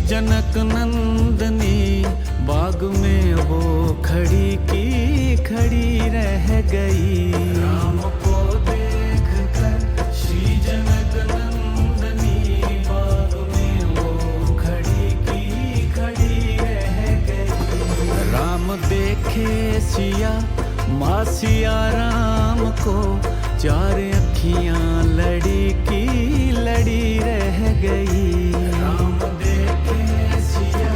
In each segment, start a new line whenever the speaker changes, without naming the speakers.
जनक नंदनी बाग में वो खड़ी की खड़ी रह गई। राम को देख कर श्री जनक नंदनी बाग में वो खड़ी की खड़ी रह गई। राम देखे सिया माँ सिया राम को, चार अखियां लड़ी की लड़ी रह गई। राम देखे सिया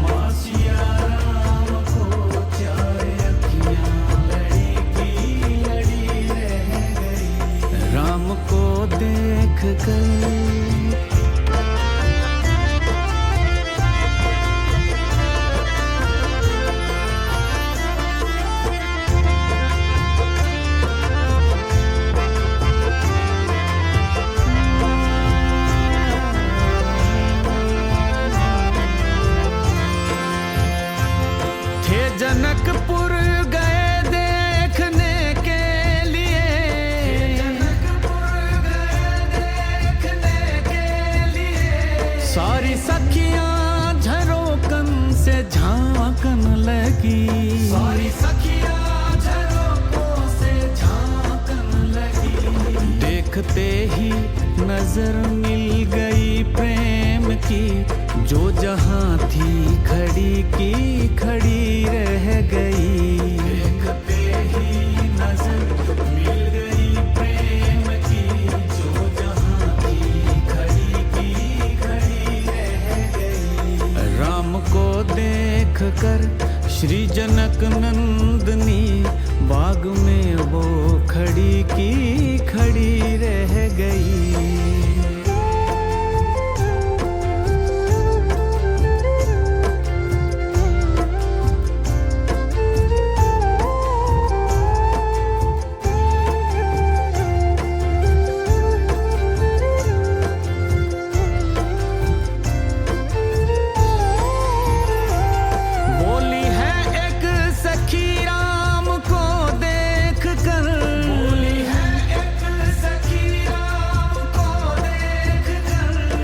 माँ सिया राम को, चार अखियां लड़ी की लड़ी रह गई। राम को देख कर जनकपुर गए देखने के लिए, जनकपुर गए देखने के लिए। सारी सखियां झरोकन से झांकन लगी, सारी सखियां झरोकों से झांकन लगी। देखते ही नजर मिल गई प्रेम की, जो जहां थी खड़ी की खड़ी रह गई। देखते ही नजर मिल गई प्रेम की, जो जहां थी खड़ी की खड़ी रह गई। राम को देख कर श्री जनक नंदनी बाग में वो खड़ी की खड़ी रह गई।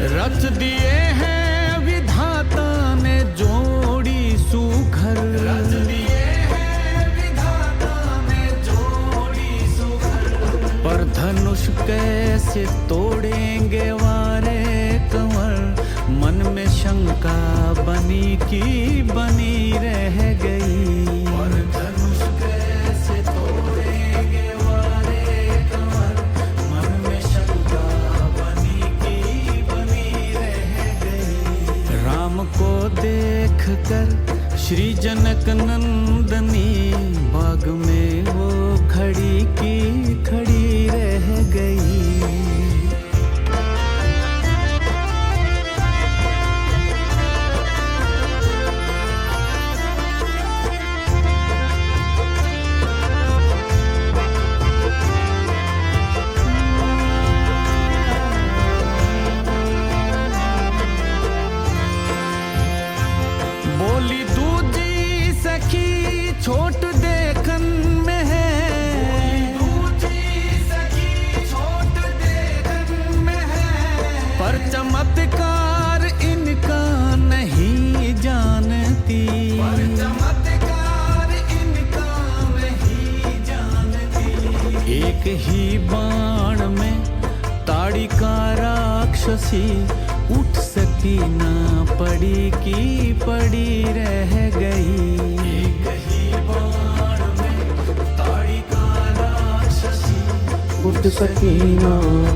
रच दिए हैं विधाता ने जोड़ी सुघर, रच दिए हैं विधाता ने जोड़ी सुघर। पर धनुष कैसे तोड़ेंगे वारे कंवर, मन में शंका बनी की बनी रह गई। पर धनुष कैसे तोड़ेंगे वारे कंवर, मन में शंका बनी की बनी रह गई। राम को देख कर श्री जनक नंदनी बाग में वो खड़ी की खड़ी रह गई। बोली दूजी सखी छोट देखन में है, दूजी सखी छोट देखन में है। पर चमत्कार इनका नहीं जानती, पर चमत्कार इनका नहीं जानती। एक ही बाण में ताड़ी का राक्षसी, उठ सकी ना पड़ी की पड़ी रह गई। एक ही बाण में ताड़ी का राक्षसी, उठ सकी ना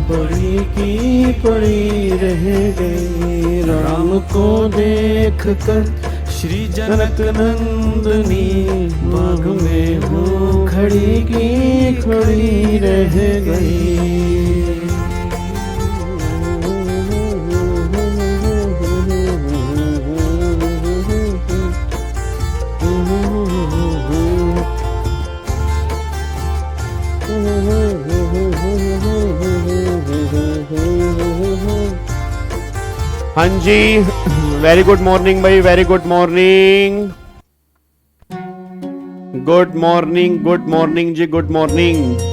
पड़ी की पड़ी रह गई। राम को देख कर श्री जनक नंदनी बाग में वो खड़ी की खड़ी रह गई।
हाँ जी, वेरी गुड मॉर्निंग भाई, very good morning. Good morning, good morning जी, गुड मॉर्निंग।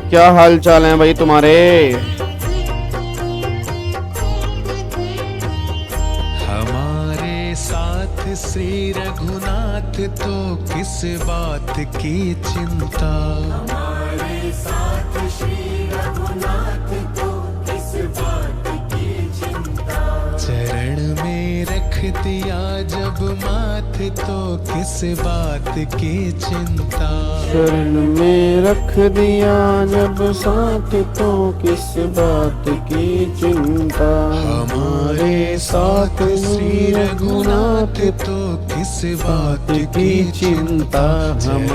क्या हाल चाल है भाई तुम्हारे?
हमारे साथ श्री रघुनाथ तो किस बात की चिंता। हमारे साथ श्री रघुनाथ तो किस बात की चिंता। चरण में रख दिया जब माथ तो किस बात की चिंता।
शरण में रख दिया जब साथ तो किस बात की चिंता।
हमारे साथ श्री रघुनाथ तो किस बात की चिंता।
हम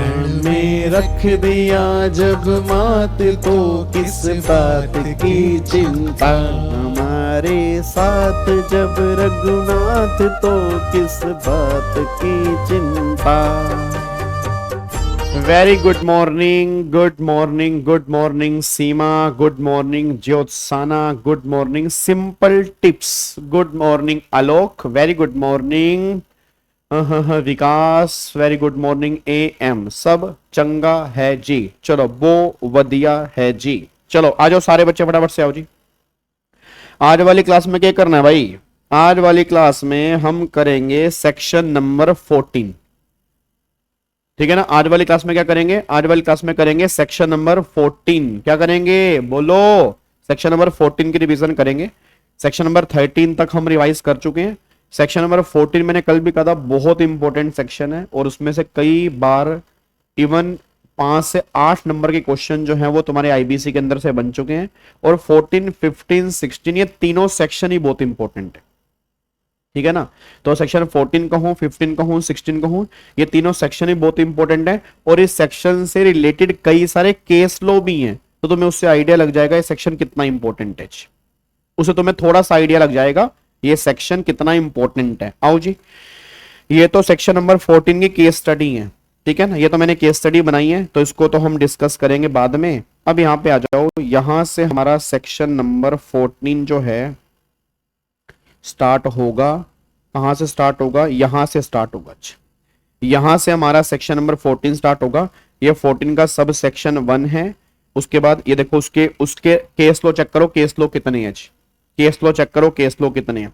में रख दिया जब मात तो किस बात की चिंता। हमारे साथ जब रघुनाथ तो किस बात की चिंता। Very good morning, good morning, good morning Seema, good morning Jyotsana, good morning simple tips, good morning Alok, very good morning Vikas, very good morning M. सब चंगा है जी। चलो वो वदिया है जी। चलो आ जाओ सारे बच्चे फटाफट से आओ जी। आज वाली क्लास में क्या करना है भाई? आज वाली क्लास में हम करेंगे सेक्शन नंबर 14। ठीक है ना? आज वाली क्लास में क्या करेंगे? आज वाली क्लास में करेंगे सेक्शन नंबर 14। क्या करेंगे बोलो? सेक्शन नंबर 14 की रिवीजन करेंगे। सेक्शन नंबर 13 तक हम रिवाइज कर चुके हैं। सेक्शन नंबर 14 मैंने कल भी कहा था बहुत इंपॉर्टेंट सेक्शन है और उसमें से कई बार इवन 5 से 8 नंबर के क्वेश्चन जो हैं वो तुम्हारे आईबीसी के अंदर से बन चुके हैं। और 14, 15, 16 ये तीनों सेक्शन ही बहुत इंपॉर्टेंट है। ठीक है ना? तो सेक्शन 14 का हूं, 15 का हूं, 16 का हूं, ये तीनों सेक्शन ही बहुत इंपॉर्टेंट है। और इस सेक्शन से रिलेटेड कई सारे केस लॉ भी हैं, तो तुम्हें उससे आइडिया लग जाएगा ये सेक्शन कितना इंपॉर्टेंट है। उसे तुम्हें थोड़ा सा आइडिया लग जाएगा ये सेक्शन कितना इंपॉर्टेंट है। आओ जी, ये तो सेक्शन नंबर 14 की केस स्टडी है। ठीक है ना? ये तो मैंने केस स्टडी बनाई है, तो इसको तो हम डिस्कस करेंगे बाद में। अब यहां पे आ जाओ। यहां से हमारा सेक्शन नंबर 14 जो है स्टार्ट होगा। कहां से स्टार्ट होगा? यहां से स्टार्ट होगा। यहां से हमारा सेक्शन नंबर 14 स्टार्ट होगा। ये 14 का सब सेक्शन 1 है। उसके बाद ये देखो उसके उसके केस लो चेक करो, केस लो कितने हैं। केस लो चेक करो, केस लो कितने हैं।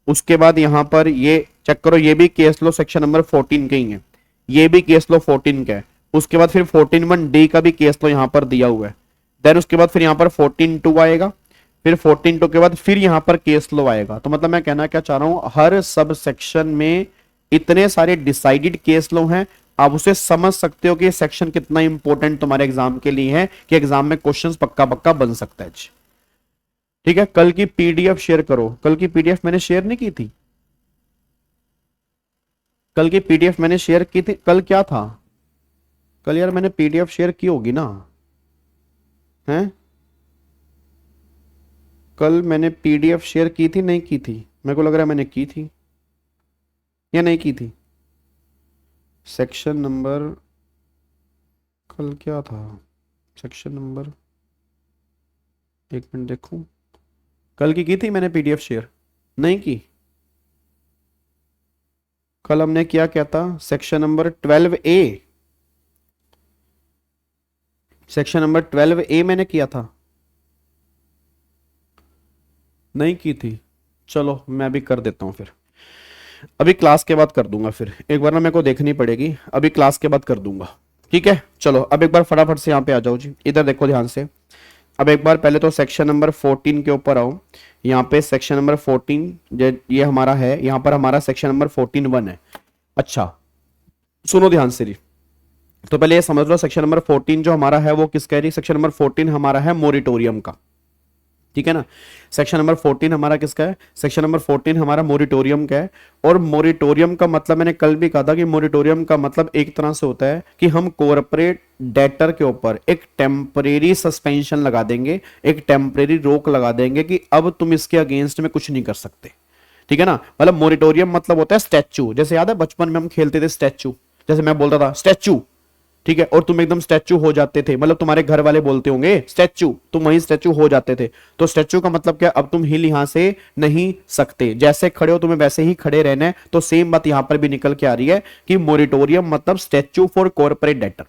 उसके बाद यहां पर ये चेक करो, ये भी केस लो सेक्शन नंबर 14 के ही है। ये भी केस लो 14 का है। उसके बाद फिर 14(1)(d) का भी केस लो यहां पर दिया हुआ है। देन उसके बाद फिर यहां पर 14(2) आएगा। फिर 14(2) के बाद फिर यहां पर केस लो आएगा। तो मतलब मैं कहना क्या चाह रहा हूं, हर सब सेक्शन में इतने सारे डिसाइडेड केस लो हैं। आप उसे समझ सकते हो कि ये सेक्शन कितना इंपॉर्टेंट तुम्हारे एग्जाम के लिए है, कि एग्जाम में क्वेश्चंस पक्का पक्का बन सकता है। ठीक है? कल की पीडीएफ शेयर करो। कल की पीडीएफ मैंने शेयर नहीं की थी। कल की पीडीएफ मैंने शेयर की थी। कल क्या था? कल यार मैंने पीडीएफ शेयर की होगी ना? हैं? कल मैंने पीडीएफ शेयर की थी नहीं की थी? मेरे को लग रहा है मैंने की थी या नहीं की थी। सेक्शन नंबर कल क्या था? सेक्शन नंबर एक मिनट देखूं। कल की थी मैंने पीडीएफ शेयर? नहीं की। कल हमने क्या था? Section number 12A। Section number 12A मैंने किया था, नहीं की थी। चलो मैं भी कर देता हूं फिर। अभी क्लास के बाद कर दूंगा। फिर एक बार ना मेरे को देखनी पड़ेगी, अभी क्लास के बाद कर दूंगा। ठीक है? चलो अब एक बार फटाफट से यहाँ पे आ जाओ जी। इधर देखो ध्यान से। अब एक बार पहले तो सेक्शन नंबर 14 के ऊपर आओ। यहाँ पे सेक्शन नंबर 14 ये हमारा है। यहाँ पर हमारा सेक्शन नंबर 14(1) है। अच्छा सुनो ध्यान से जी। तो पहले ये समझ लो सेक्शन नंबर 14 जो हमारा है वो किसका है? सेक्शन नंबर 14 हमारा है मोरिटोरियम का। ठीक है ना? सेक्शन नंबर 14 हमारा किसका है? सेक्शन नंबर 14 हमारा मोरिटोरियम का है। और मोरिटोरियम का मतलब मैंने कल भी कहा था कि मोरिटोरियम का मतलब एक तरह से होता है कि हम कॉर्पोरेट डेटर के ऊपर एक टेम्परेरी सस्पेंशन लगा देंगे, एक टेम्परेरी रोक लगा देंगे कि अब तुम इसके अगेंस्ट में कुछ नहीं कर सकते। ठीक है ना? मतलब मोरिटोरियम मतलब होता है स्टैचू। जैसे याद है बचपन में हम खेलते थे स्टैचू, जैसे मैं बोलता था स्टैचू, ठीक है, और तुम एकदम स्टैचू हो जाते थे। मतलब तुम्हारे घर वाले बोलते होंगे स्टैचू, तुम वहीं स्टैचू हो जाते थे। तो स्टैचू का मतलब क्या? अब तुम हिल यहां से नहीं सकते, जैसे खड़े हो तुम्हें वैसे ही खड़े रहना है। तो सेम बात यहां पर भी निकल के आ रही है कि मोरिटोरियम मतलब स्टैचू फॉर कॉर्पोरेट डेटर,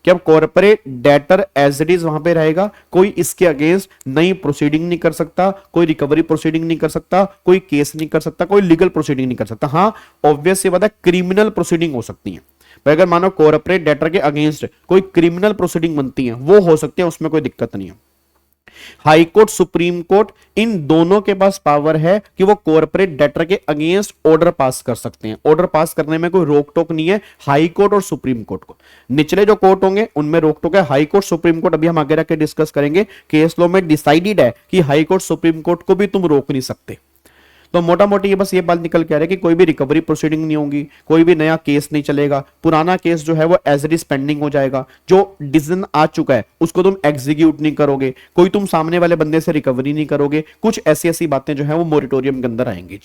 कि अब corporate debtor as it is वहां पे रहेगा, कोई इसके अगेंस्ट नई प्रोसीडिंग नहीं कर सकता, कोई रिकवरी प्रोसीडिंग नहीं कर सकता, कोई केस नहीं कर सकता, कोई लीगल प्रोसीडिंग नहीं कर सकता। हाँ ऑब्वियस ये बात है क्रिमिनल प्रोसीडिंग हो सकती है, अगर मानो कॉर्पोरेट डेटर के अगेंस्ट कोई क्रिमिनल प्रोसीडिंग बनती है वो हो सकती है, उसमें कोई दिक्कत नहीं है। हाई कोर्ट सुप्रीम कोर्ट इन दोनों के पास पावर है कि वो कॉर्पोरेट डेटर के अगेंस्ट ऑर्डर पास कर सकते हैं, ऑर्डर पास करने में कोई रोक टोक नहीं है हाई कोर्ट और सुप्रीम कोर्ट को। निचले जो कोर्ट होंगे उनमें रोक टोक है, हाई कोर्ट सुप्रीम कोर्ट अभी हम आगे रख के डिस्कस करेंगे, केस लॉ में डिसाइडेड है कि हाई कोर्ट सुप्रीम कोर्ट को भी तुम रोक नहीं सकते। तो मोटा मोटी ये बस ये बात निकल के आ रहा है कि कोई भी रिकवरी प्रोसीडिंग नहीं होगी, कोई भी नया केस नहीं चलेगा, पुराना केस जो है वो एज इट इज पेंडिंग हो जाएगा, जो डिसीजन आ चुका है उसको तुम एग्जीक्यूट नहीं करोगे, कोई तुम सामने वाले बंदे से रिकवरी नहीं करोगे, कुछ ऐसी ऐसी बातें जो है वो मोरिटोरियम के अंदर आएंगी।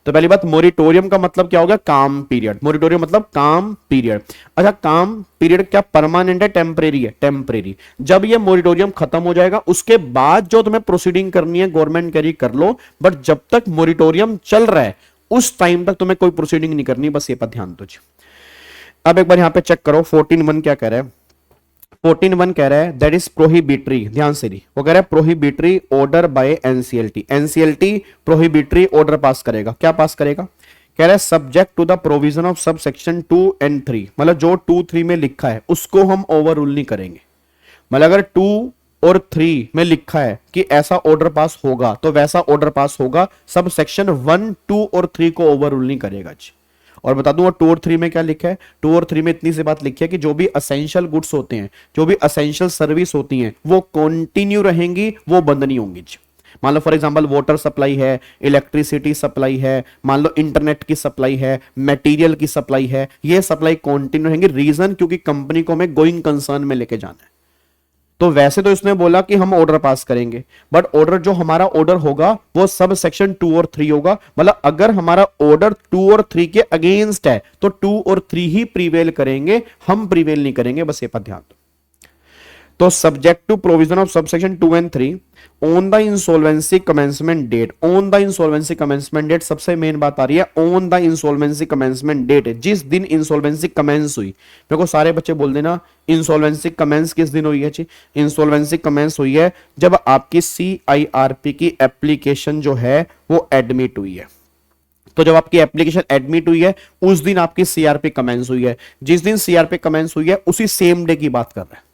तो पहली बात मोरिटोरियम का मतलब क्या होगा, काम पीरियड। मोरिटोरियम मतलब काम पीरियड। अच्छा काम पीरियड क्या परमानेंट है टेम्परेरी है? टेम्परेरी। जब ये मोरिटोरियम खत्म हो जाएगा उसके बाद जो तुम्हें प्रोसीडिंग करनी है गवर्नमेंट करी कर लो, बट जब तक मोरिटोरियम चल रहा है उस टाइम तक तुम्हें कोई प्रोसीडिंग नहीं करनी, बस ये पर ध्यान दो। अब एक बार यहां पे चेक करो 14(1) क्या कह रहा है। 14(1) कह रहा है दैट इज प्रोहिबिटरी, ध्यान से नहीं, वो कह रहा है prohibitory order by NCLT. NCLT prohibitory order pass करेगा, क्या पास करेगा? कह रहा है subject to the provision of sub section 2 and 3, मतलब जो 2, 3 में लिखा है उसको हम ओवर रूल नहीं करेंगे। मतलब अगर 2 और 3 में लिखा है कि ऐसा ऑर्डर पास होगा तो वैसा ऑर्डर पास होगा, सब सेक्शन 1, 2 और 3 को ओवर रूल नहीं करेगा जी। और बता दूं 2 और 3 में क्या लिखा है, 2 और 3 में इतनी सी बात लिखी है कि जो भी असेंशियल गुड्स होते हैं, जो भी असेंशियल सर्विस होती हैं वो कंटिन्यू रहेंगी, वो बंद नहीं होंगी। मान लो फॉर एग्जांपल वाटर सप्लाई है, इलेक्ट्रिसिटी सप्लाई है, मान लो इंटरनेट की सप्लाई है, मटेरियल की सप्लाई है, ये सप्लाई कंटिन्यू रहेंगी। रीजन क्योंकि कंपनी को हमें गोइंग कंसर्न में लेके जाना है। तो वैसे तो इसने बोला कि हम ऑर्डर पास करेंगे, बट ऑर्डर जो हमारा ऑर्डर होगा वो सब सेक्शन 2 और 3 होगा। मतलब अगर हमारा ऑर्डर 2 और 3 के अगेंस्ट है तो 2 और 3 ही प्रीवेल करेंगे, हम प्रीवेल नहीं करेंगे, बस ये पर ध्यान दो। तो subject to provision of subsection 2 and 3 on the insolvency commencement date. On the insolvency commencement date सबसे मेन बात आ रही है, on the insolvency commencement date, जिस दिन इंसॉल्वेंसी कमेंस हुई। मेरे को सारे बच्चे बोल देना इंसॉल्वेंसी कमेंस किस दिन हुई है जी? इंसॉल्वेंसी कमेंस हुई है जब आपकी CIRP की एप्लीकेशन जो है वो एडमिट हुई है। तो जब आपकी एप्लीकेशन एडमिट हुई है उस दिन आपकी CRP कमेंस हुई है। जिस दिन CRP कमेंस हुई है उसी सेम डे की बात कर रहा है,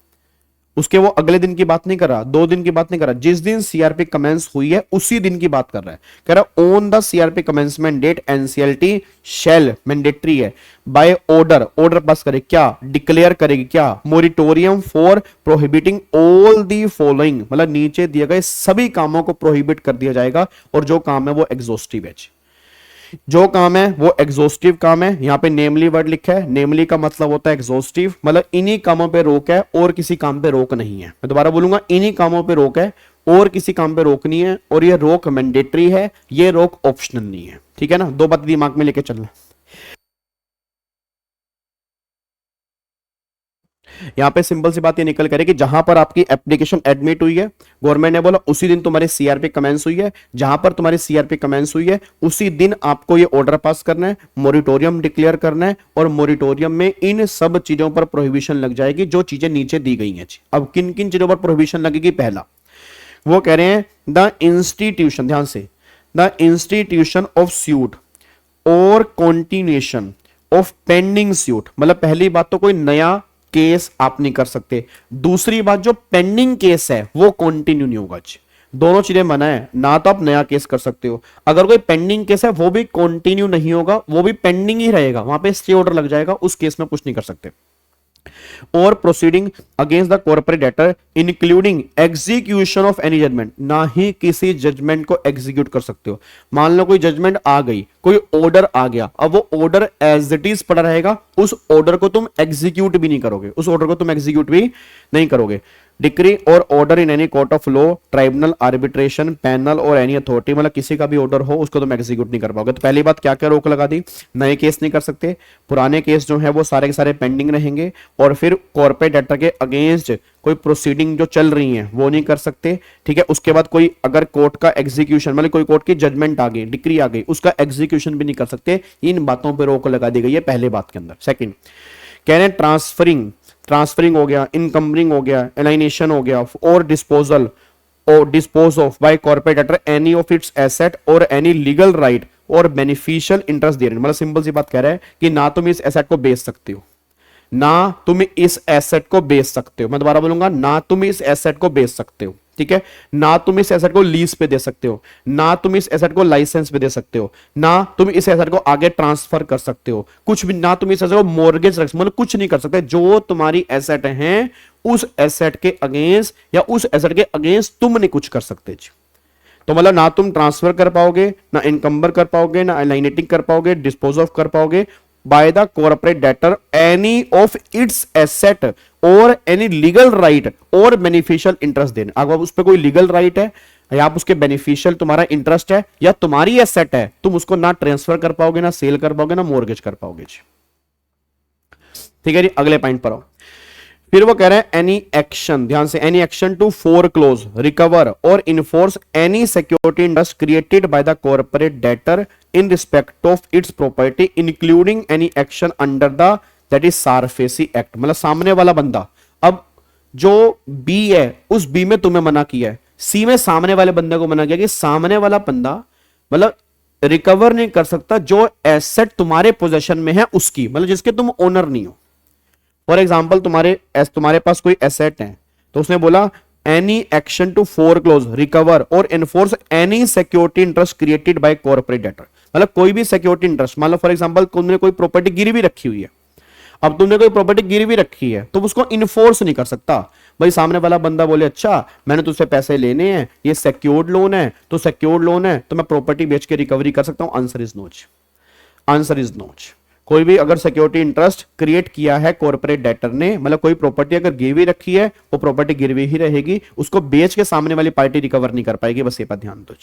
उसके वो अगले दिन की बात नहीं कर रहा, 2 दिन की बात नहीं कर रहा, जिस दिन CRP कमेंस हुई है उसी दिन की बात कर रहा है। कह रहा on the CRP commencement date NCLT shall mandatory है बाय ऑर्डर, ऑर्डर पास करे क्या? डिक्लेयर करेगी क्या? Moratorium for prohibiting all the following, मतलब नीचे दिए गए सभी कामों को प्रोहिबिट कर दिया जाएगा। और जो काम है वो एग्जॉस्टिव है, जो काम है वो एग्जॉस्टिव काम है। यहां पे नेमली वर्ड लिखा है, नेमली का मतलब होता है एग्जॉस्टिव, मतलब इन्हीं कामों पे रोक है और किसी काम पे रोक नहीं है। मैं दोबारा बोलूंगा, इन्हीं कामों पे रोक है और किसी काम पे रोक नहीं है, और ये रोक मैंडेटरी है, ये रोक ऑप्शनल नहीं है। ठीक है ना, 2 बात दिमाग में लेके चलना। यहां पे सिंपल सी बात ये निकल करे कि जहां पर आपकी एप्लीकेशन एडमिट हुई है, गवर्नमेंट ने बोला उसी दिन तुम्हारी CRP कमेंस हुई है, जहां पर तुम्हारी CRP कमेंस हुई है उसी दिन आपको ये ऑर्डर पास करना है, मोरिटोरियम डिक्लेयर करना है, और मोरिटोरियम में इन सब चीजों पर प्रोहिबिशन लग जाएगी जो चीजें नीचे दी गई हैं। अब किन किन चीजों पर प्रोहिबिशन लगेगी? पहला वो कह रहे हैं द इंस्टीट्यूशन, ध्यान से, द इंस्टीट्यूशन ऑफ सूट और कॉन्टिन्यूएशन ऑफ पेंडिंग सूट। मतलब पहली बात तो कोई नया केस आप नहीं कर सकते, दूसरी बात जो पेंडिंग केस है वो कंटिन्यू नहीं होगा। दोनों चीजें मना है, ना तो आप नया केस कर सकते हो, अगर कोई पेंडिंग केस है वो भी कंटिन्यू नहीं होगा, वो भी पेंडिंग ही रहेगा, वहां पे स्टे ऑर्डर लग जाएगा, उस केस में कुछ नहीं कर सकते। और proceeding against the corporate debtor including execution of any judgment, ना ही किसी जजमेंट को एग्जीक्यूट कर सकते हो। मान लो कोई जजमेंट आ गई, कोई ऑर्डर आ गया, अब वो ऑर्डर एज इट इज पड़ा रहेगा, उस ऑर्डर को तुम एग्जीक्यूट भी नहीं करोगे, उस ऑर्डर को तुम एग्जीक्यूट भी नहीं करोगे। डिक्री और order in any court of law, tribunal, arbitration, panel और एनी अथॉरिटी, मतलब किसी का भी ऑर्डर हो उसको तुम एग्जीक्यूट नहीं कर पाओगे। तो पहली बात क्या क्या रोक लगा दी? नए केस नहीं कर सकते, पुराने केस जो है वो सारे के सारे पेंडिंग रहेंगे, और फिर कॉर्पोरेट डेटर के अगेंस्ट कोई प्रोसीडिंग जो चल रही है वो नहीं कर सकते। ठीक है, उसके बाद कोई अगर कोर्ट का एग्जीक्यूशन, मतलब कोई कोर्ट की जजमेंट आ गई, डिक्री आ गई, उसका एग्जीक्यूशन भी नहीं कर सकते। इन बातों पर रोक लगा दी गई है पहले बात के अंदर। सेकंड कह रहे हैं ट्रांसफरिंग ट्रांसफरिंग हो गया, इनकम्बरिंग हो गया, एलाइनेशन हो गया, और डिस्पोजल और dispose of by corporate debtor any of its asset और एनी लीगल राइट और बेनिफिशियल इंटरेस्ट दे रहे हैं। मतलब सिंपल सी बात कह रहा है कि ना तुम इस एसेट को बेच सकते हो, ना तुम इस एसेट को बेच सकते हो, मैं दोबारा बोलूंगा, ना तुम इस एसेट को बेच सकते हो, ठीक है, ना तुम इस एसेट को लीज पे दे सकते हो, ना तुम इस एसेट को लाइसेंस पे दे सकते हो, ना तुम इस एसेट को आगे ट्रांसफर कर सकते हो, कुछ भी ना तुम इस एसेट को मॉर्गेज रख, मतलब कुछ नहीं कर सकते। जो तुम्हारी एसेट है उस एसेट के अगेंस्ट या उस एसेट के अगेंस्ट तुम नहीं कुछ कर सकते जी। तो मतलब ना तुम ट्रांसफर कर पाओगे, ना इनकम्बर कर पाओगे, ना अलाइनेटिंग कर पाओगे, डिस्पोज ऑफ कर पाओगे by the corporate debtor any of its asset or any legal right or beneficial interest देने। अगर उस पर कोई लीगल राइट है या आप उसके बेनिफिशियल तुम्हारा इंटरेस्ट है या तुम्हारी एसेट है, तुम उसको ना ट्रांसफर कर पाओगे, ना सेल कर पाओगे, ना मॉर्गेज कर पाओगे जी। ठीक है जी, अगले पॉइंट पर आओ। फिर वो कह रहे हैं एनी एक्शन, ध्यान से, any action to foreclose, recover और enforce any security interest created by the corporate debtor in respect of its property including any action under the that is SARFAESI act. मतलब सामने वाला बंदा, अब जो बी है उस बी में तुम्हें मना किया है, सी में सामने वाले बंदे को मना किया कि सामने वाला बंदा मतलब रिकवर नहीं कर सकता जो एसेट तुम्हारे पोजेशन में है उसकी, मतलब जिसके तुम ओनर नहीं हो। फॉर एग्जाम्पल तुम्हारे पास कोई एसेट है, तो उसने बोला any action to foreclose, recover और enforce any security interest created by corporate debtor. मतलब कोई भी सिक्योरिटी इंटरेस्ट, मान लो फॉर एग्जाम्पल तुमने कोई प्रॉपर्टी गिरवी रखी हुई है, अब तुमने कोई प्रॉपर्टी गिरवी रखी है तो उसको इन्फोर्स नहीं कर सकता। भाई सामने वाला बंदा बोले अच्छा मैंने तुझसे पैसे लेने हैं, ये सिक्योर्ड लोन है, तो सिक्योर्ड लोन है तो मैं प्रॉपर्टी बेच के रिकवरी कर सकता हूं। Answer is no, answer is no. कोई भी अगर सिक्योरिटी इंटरेस्ट क्रिएट किया है कॉर्पोरेट डेटर ने, मतलब कोई प्रॉपर्टी अगर गिरवी रखी है वो प्रॉपर्टी गिरवी ही रहेगी, उसको बेच के सामने वाली पार्टी रिकवर नहीं कर पाएगी, बस ये पर ध्यान दो।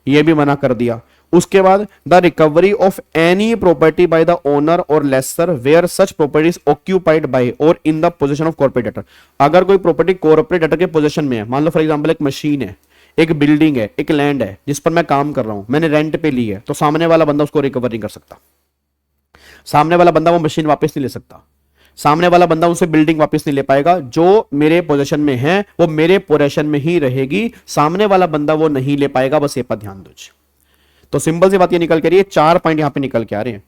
ये भी मना कर दिया। उसके बाद the recovery of any property by the owner और lessor where such property is occupied by और in the position of corporate debtor. अगर कोई प्रॉपर्टी कॉर्पोरेट डेटर के पोजीशन में है, मान लो फॉर एग्जांपल एक मशीन है, एक बिल्डिंग है, एक लैंड है जिस पर मैं काम कर रहा हूं, मैंने रेंट पे ली है, तो सामने वाला बंदा उसको रिकवर नहीं कर सकता। सामने वाला बंदा वो मशीन वापस नहीं ले सकता, सामने वाला बंदा उनसे बिल्डिंग वापस नहीं ले पाएगा। जो मेरे पोजीशन में है वो मेरे पोजीशन में ही रहेगी, सामने वाला बंदा वो नहीं ले पाएगा, बस ये पर ध्यान दो। तो सिंपल सी बात ये निकल के रही है, 4 पॉइंट यहां पे निकल के आ रहे हैं।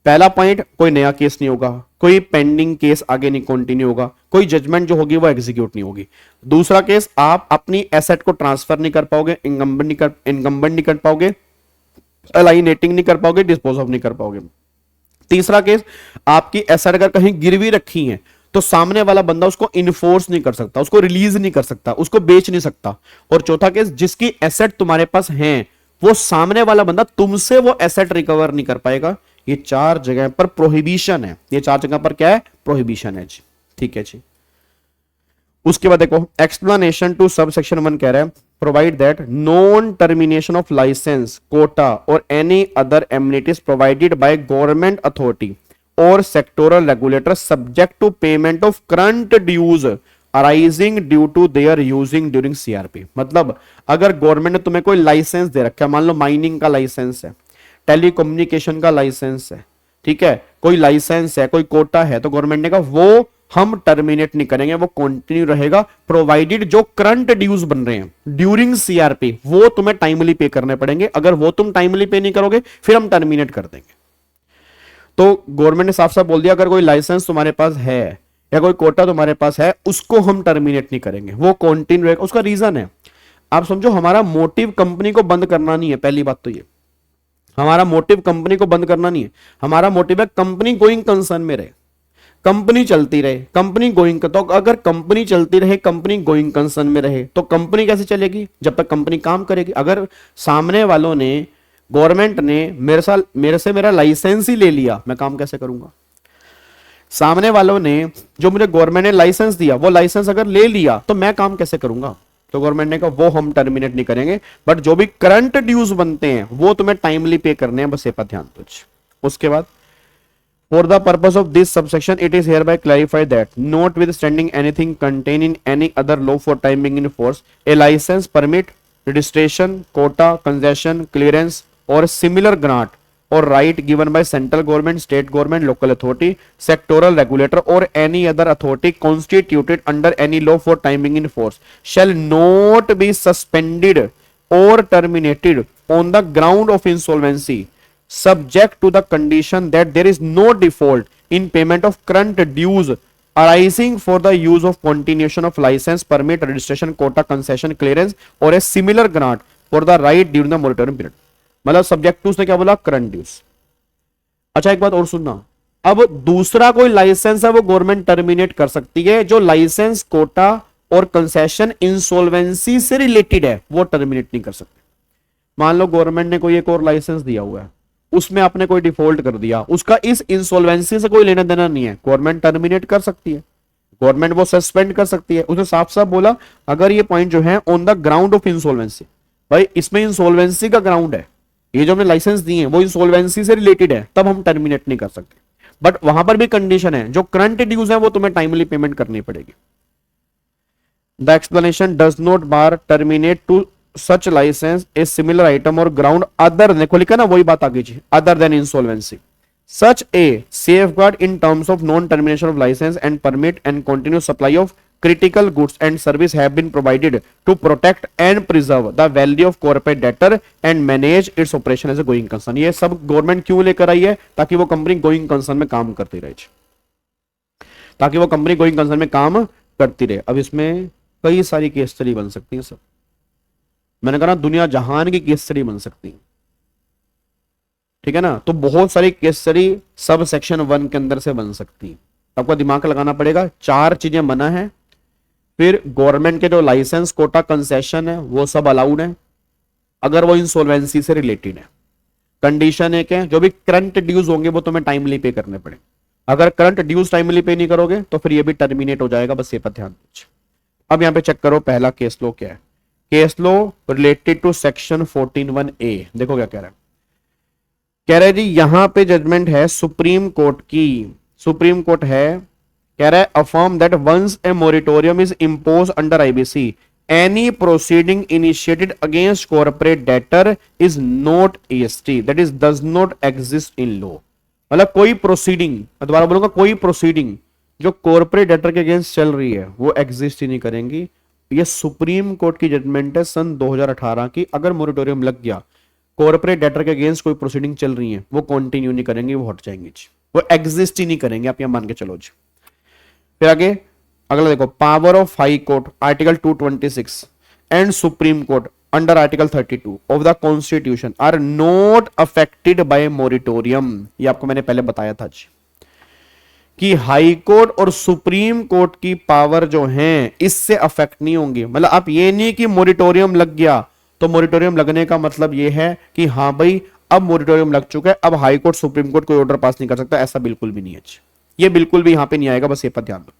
पहला पॉइंट, कोई नया केस नहीं होगा, कोई पेंडिंग केस आगे नहीं कंटिन्यू होगा, कोई जजमेंट जो होगी वो एग्जीक्यूट नहीं होगी। दूसरा केस, आप अपनी एसेट को ट्रांसफर नहीं कर पाओगे, इनकम्बेंट नहीं कर पाओगे, अलाइनेटिंग नहीं कर पाओगे, डिस्पोज ऑफ नहीं कर पाओगे। तीसरा केस, आपकी एसेट अगर कहीं गिरवी रखी है तो सामने वाला बंदा उसको इन्फोर्स नहीं कर सकता, उसको रिलीज नहीं कर सकता, उसको बेच नहीं सकता। और चौथा केस, जिसकी एसेट तुम्हारे पास है वो सामने वाला बंदा तुमसे वो एसेट रिकवर नहीं कर पाएगा। ये 4 जगह पर प्रोहिबिशन है, ये 4 जगह पर क्या है, प्रोहिबिशन है जी। ठीक है जी। उसके बाद देखो एक्सप्लेनेशन टू सब सेक्शन 1 कह रहा है provide that non termination of licence, quota और any other amenities provided by government authority और sectoral regulator subject to payment of current dues arising due to their using during CRP. मतलब अगर government ने तुम्हें कोई लाइसेंस दे रखा है, मान लो माइनिंग का लाइसेंस है, टेलीकम्युनिकेशन का लाइसेंस है, ठीक है, कोई लाइसेंस है, कोई कोटा है, तो गवर्नमेंट ने कहा वो हम टर्मिनेट नहीं करेंगे, वो कंटिन्यू रहेगा, प्रोवाइडेड जो करंट ड्यूज बन रहे हैं ड्यूरिंग सीआरपी वो तुम्हें टाइमली पे करने पड़ेंगे। अगर वो तुम टाइमली पे नहीं करोगे फिर हम टर्मिनेट कर देंगे। तो गवर्नमेंट ने साफ साफ बोल दिया अगर कोई लाइसेंस तुम्हारे पास है या कोई कोटा तुम्हारे पास है उसको हम टर्मिनेट नहीं करेंगे, वो कंटिन्यू रहेगा। उसका रीजन है, आप समझो हमारा मोटिव कंपनी को बंद करना नहीं है, पहली बात तो ये, हमारा मोटिव कंपनी को बंद करना नहीं है, हमारा मोटिव है कंपनी गोइंग कंसर्न में रहे, कंपनी चलती रहे, कंपनी गोइंग। तो अगर कंपनी चलती रहे, कंपनी गोइंग कंसर्न में रहे, तो कंपनी कैसे चलेगी, जब तक कंपनी काम करेगी। अगर सामने वालों ने, गवर्नमेंट ने मेरे से मेरा लाइसेंस ही ले लिया, मैं काम कैसे करूंगा। सामने वालों ने जो मुझे गवर्नमेंट ने लाइसेंस दिया वो लाइसेंस अगर ले लिया तो मैं काम कैसे करूंगा। तो गवर्नमेंट ने कहा वो हम टर्मिनेट नहीं करेंगे, बट जो भी करंट ड्यूज बनते हैं वो तुम्हें टाइमली पे करने हैं, बस ये पर ध्यान दो। उसके बाद For the purpose of this subsection, it is hereby clarified that, notwithstanding anything contained in any other law for time being in force, a license, permit, registration, quota, concession, clearance, or similar grant or right given by central government, state government, local authority, sectoral regulator or any other authority constituted under any law for timing in force shall not be suspended or terminated on the ground of insolvency subject to the condition that there is no default in payment of current dues arising for the use of continuation of license, permit, registration, quota, concession, clearance or a similar grant for the right during the moratorium period. मतलब subject to उसने क्या बोला, current dues. अच्छा एक बात और सुनना, अब दूसरा कोई लाइसेंस है वो गवर्नमेंट टर्मिनेट कर सकती है, जो लाइसेंस, कोटा और कंसेशन इंसॉल्वेंसी से रिलेटेड है वो टर्मिनेट नहीं कर सकते। मान लो गवर्नमेंट ने कोई एक और लाइसेंस दिया हुआ है, उसमें आपने कोई डिफॉल्ट कर दिया, उसका इस इंसॉल्वेंसी से कोई लेना देना नहीं है, गवर्नमेंट टर्मिनेट कर सकती है, गवर्नमेंट वो सस्पेंड कर सकती है। उसने साफ साफ बोला अगर ये पॉइंट जो है on the ground of insolvency, भाई इसमें इंसॉल्वेंसी का ग्राउंड है, ये जो हमने लाइसेंस दिए हैं वो इंसॉल्वेंसी से रिलेटेड है, तब हम टर्मिनेट नहीं कर सकते। बट वहां पर भी कंडीशन है, जो करंट ड्यूज है वो तुम्हें टाइमली पेमेंट करनी पड़ेगी। The explanation does not bar terminate to such licence a similar item और ग्राउंड अदर, देखो लिखा ना वही बात आगे जी, other than insolvency such a safeguard in terms of non-termination of license and permit and continuous supply of critical goods and service have been provided to protect and preserve the value of corporate debtor and manage its operation as a going concern। ये सब government क्यों लेकर आई है, ताकि वो company going concern में काम करती रहे, ताकि वो कंपनी गोइंग कंसर्न में काम करती रहे। अब इसमें कई सारी केस स्टडी बन सकती है, सब मैंने कहा दुनिया जहान की केस स्टडी बन सकती है, ठीक है ना। तो बहुत सारी केस स्टडी सब सेक्शन 1 के अंदर से बन सकती है, आपको दिमाग लगाना पड़ेगा। 4 चीजें मना है, फिर गवर्नमेंट के जो लाइसेंस, कोटा, कंसेशन है वो सब अलाउड है अगर वो इंसॉल्वेंसी से रिलेटेड है। कंडीशन है क्या, जो भी करंट ड्यूज होंगे वो तुम्हें टाइमली पे करने पड़े, अगर करंट ड्यूज टाइमली पे नहीं करोगे तो फिर ये भी टर्मिनेट हो जाएगा, बस ये पर ध्यान दीजिए। अब यहां पे चेक करो पहला केस लो क्या है, case law related to section 14(1)(a। देखो क्या कह रहा है, कह रहा है जी यहां पे जजमेंट है सुप्रीम कोर्ट की, सुप्रीम कोर्ट है, कह रहा है affirm that once a moratorium is impose under IBC any proceeding initiated against corporate debtor is not एएसटी, that is does not exist in law. मतलब कोई प्रोसीडिंग, दोबारा बोलूंगा, कोई प्रोसीडिंग जो कॉर्पोरेट डेटर के अगेंस्ट चल रही है वो एग्जिस्ट ही नहीं करेंगी। ये सुप्रीम कोर्ट की जजमेंट है सन 2018 की। अगर मोरिटोरियम लग गया, कॉर्पोरेट डेटर के अगेंस्ट कोई प्रोसीडिंग चल रही है, वो कंटिन्यू नहीं करेंगे, वो हट जाएंगे जी, वो एग्जिस्ट ही नहीं करेंगे, आप यहां मान के चलो जी। फिर आगे अगला देखो, power of high court article 226 and supreme court under article 32 of the constitution are not affected by moratorium. ये आपको मैंने पहले बताया था जी कि हाई कोर्ट और सुप्रीम कोर्ट की पावर जो है इससे अफेक्ट नहीं होंगी। मतलब आप ये नहीं कि मोरिटोरियम लग गया तो मोरिटोरियम लगने का मतलब ये है कि हाँ भाई अब मोरिटोरियम लग चुका है, अब हाई कोर्ट सुप्रीम कोर्ट कोई ऑर्डर पास नहीं कर सकता, ऐसा बिल्कुल भी नहीं है, ये बिल्कुल भी यहां पे नहीं आएगा, बस ये पर ध्यान दो।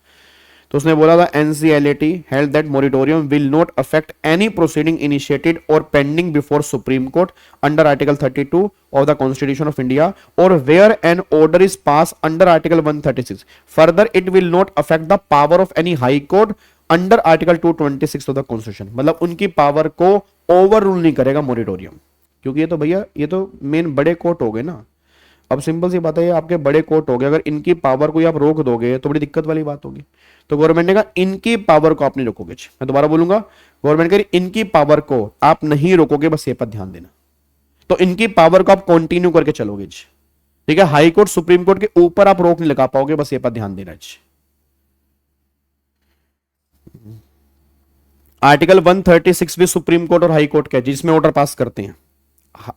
तो उसने बोला था NCLAT held that moratorium will not affect any proceeding initiated or pending before Supreme Court under Article 32 of the Constitution of India or where an order is passed under Article 136. Further, it will not affect the power of any High Court under Article 226 of the Constitution. मतलब उनकी power को over rule नहीं करेगा moratorium, क्योंकि ये तो भैया ये तो मेन बड़े कोर्ट हो गए ना। अब सिंपल सी बात है, ये आपके बड़े कोर्ट हो गए, अगर इनकी पावर को आप रोक दोगे तो बड़ी दिक्कत वाली बात होगी। तो गवर्नमेंट ने कहा इनकी पावर को आप नहीं रोकोगे। मैं दोबारा बोलूंगा, गवर्नमेंट कह रही इनकी पावर को आप नहीं रोकोगे, बस ये पर ध्यान देना। तो इनकी पावर को आप कंटिन्यू करके चलोगे जी, ठीक है। हाई कोर्ट सुप्रीम कोर्ट के ऊपर आप रोक नहीं लगा पाओगे, बस ये पर ध्यान देना जी। आर्टिकल 136 भी सुप्रीम कोर्ट और हाई कोर्ट का है जिसमें ऑर्डर पास करते हैं।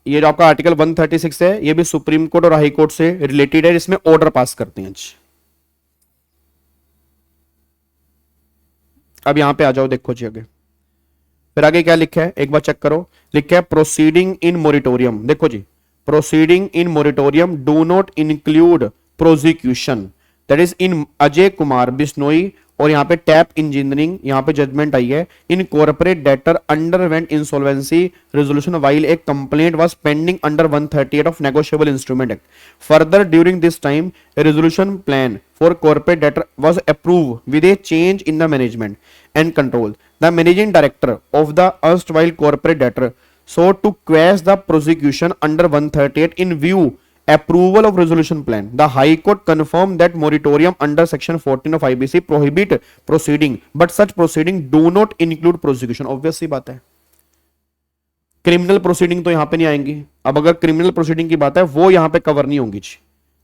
ये जो आपका आर्टिकल 136 है ये भी सुप्रीम कोर्ट और हाई कोर्ट से रिलेटेड है, जिसमें ऑर्डर पास करते हैं। अब यहां पे आ जाओ, देखो जी आगे, फिर आगे क्या लिखा है एक बार चेक करो। लिखा है प्रोसीडिंग इन मोरिटोरियम, देखो जी, proceeding in moratorium do not include prosecution, that is in Ajay Kumar Bishnoi और यहां पे टैप इंजीनियरिंग, यहां पे जजमेंट आई है in corporate debtor underwent insolvency resolution while A complaint was pending under 138 of negotiable instrument act. Further during this time A resolution plan for corporate debtor was approve with A change in the management and control. The managing director of the erstwhile corporate debtor sought to quash the prosecution under 138 in view approval of resolution plan, the high court confirmed that moratorium under section 14 of IBC prohibit proceeding, but such proceeding do not include prosecution. obvious सी बात है, criminal proceeding तो यहां पे नहीं आएंगी। अब अगर criminal proceeding की बात है वो यहां पे कवर नहीं होंगी।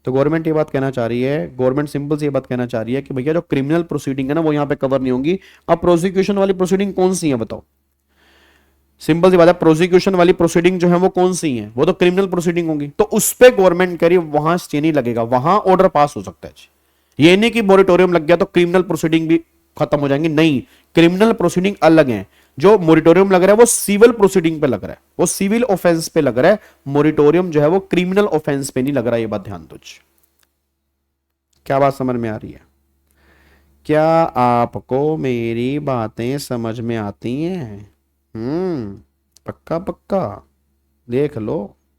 तो गवर्नमेंट ये बात कहना चाह रही है, गवर्नमेंट सिंपल से ये बात कहना चाह रही है कि भैया जो क्रिमिनल प्रोसीडिंग है ना वो यहां पे कवर नहीं होंगी। अब प्रोसिक्यूशन वाली प्रोसीडिंग कौन सी है बताओ, सिंपल सी बात है, प्रोसिक्यूशन वाली प्रोसीडिंग जो है वो कौन सी है, वो तो क्रिमिनल प्रोसीडिंग होंगी। तो उस पर गवर्नमेंट कह रही है वहां स्टे नहीं लगेगा, वहां ऑर्डर पास हो सकता है। ये नहीं कि मोरिटोरियम लग गया तो क्रिमिनल प्रोसीडिंग भी खत्म हो जाएंगी, नहीं, क्रिमिनल प्रोसीडिंग अलग है। जो मोरिटोरियम लग रहा है वो सिविल प्रोसीडिंग पे लग रहा है, वो सिविल ऑफेंस पे लग रहा है, मोरिटोरियम जो है वो क्रिमिनल ऑफेंस पे नहीं लग रहा है। ये बात ध्यान दो। क्या बात समझ में आ रही है? क्या आपको मेरी बातें समझ में आती हैं? पक्का पक्का देख लो,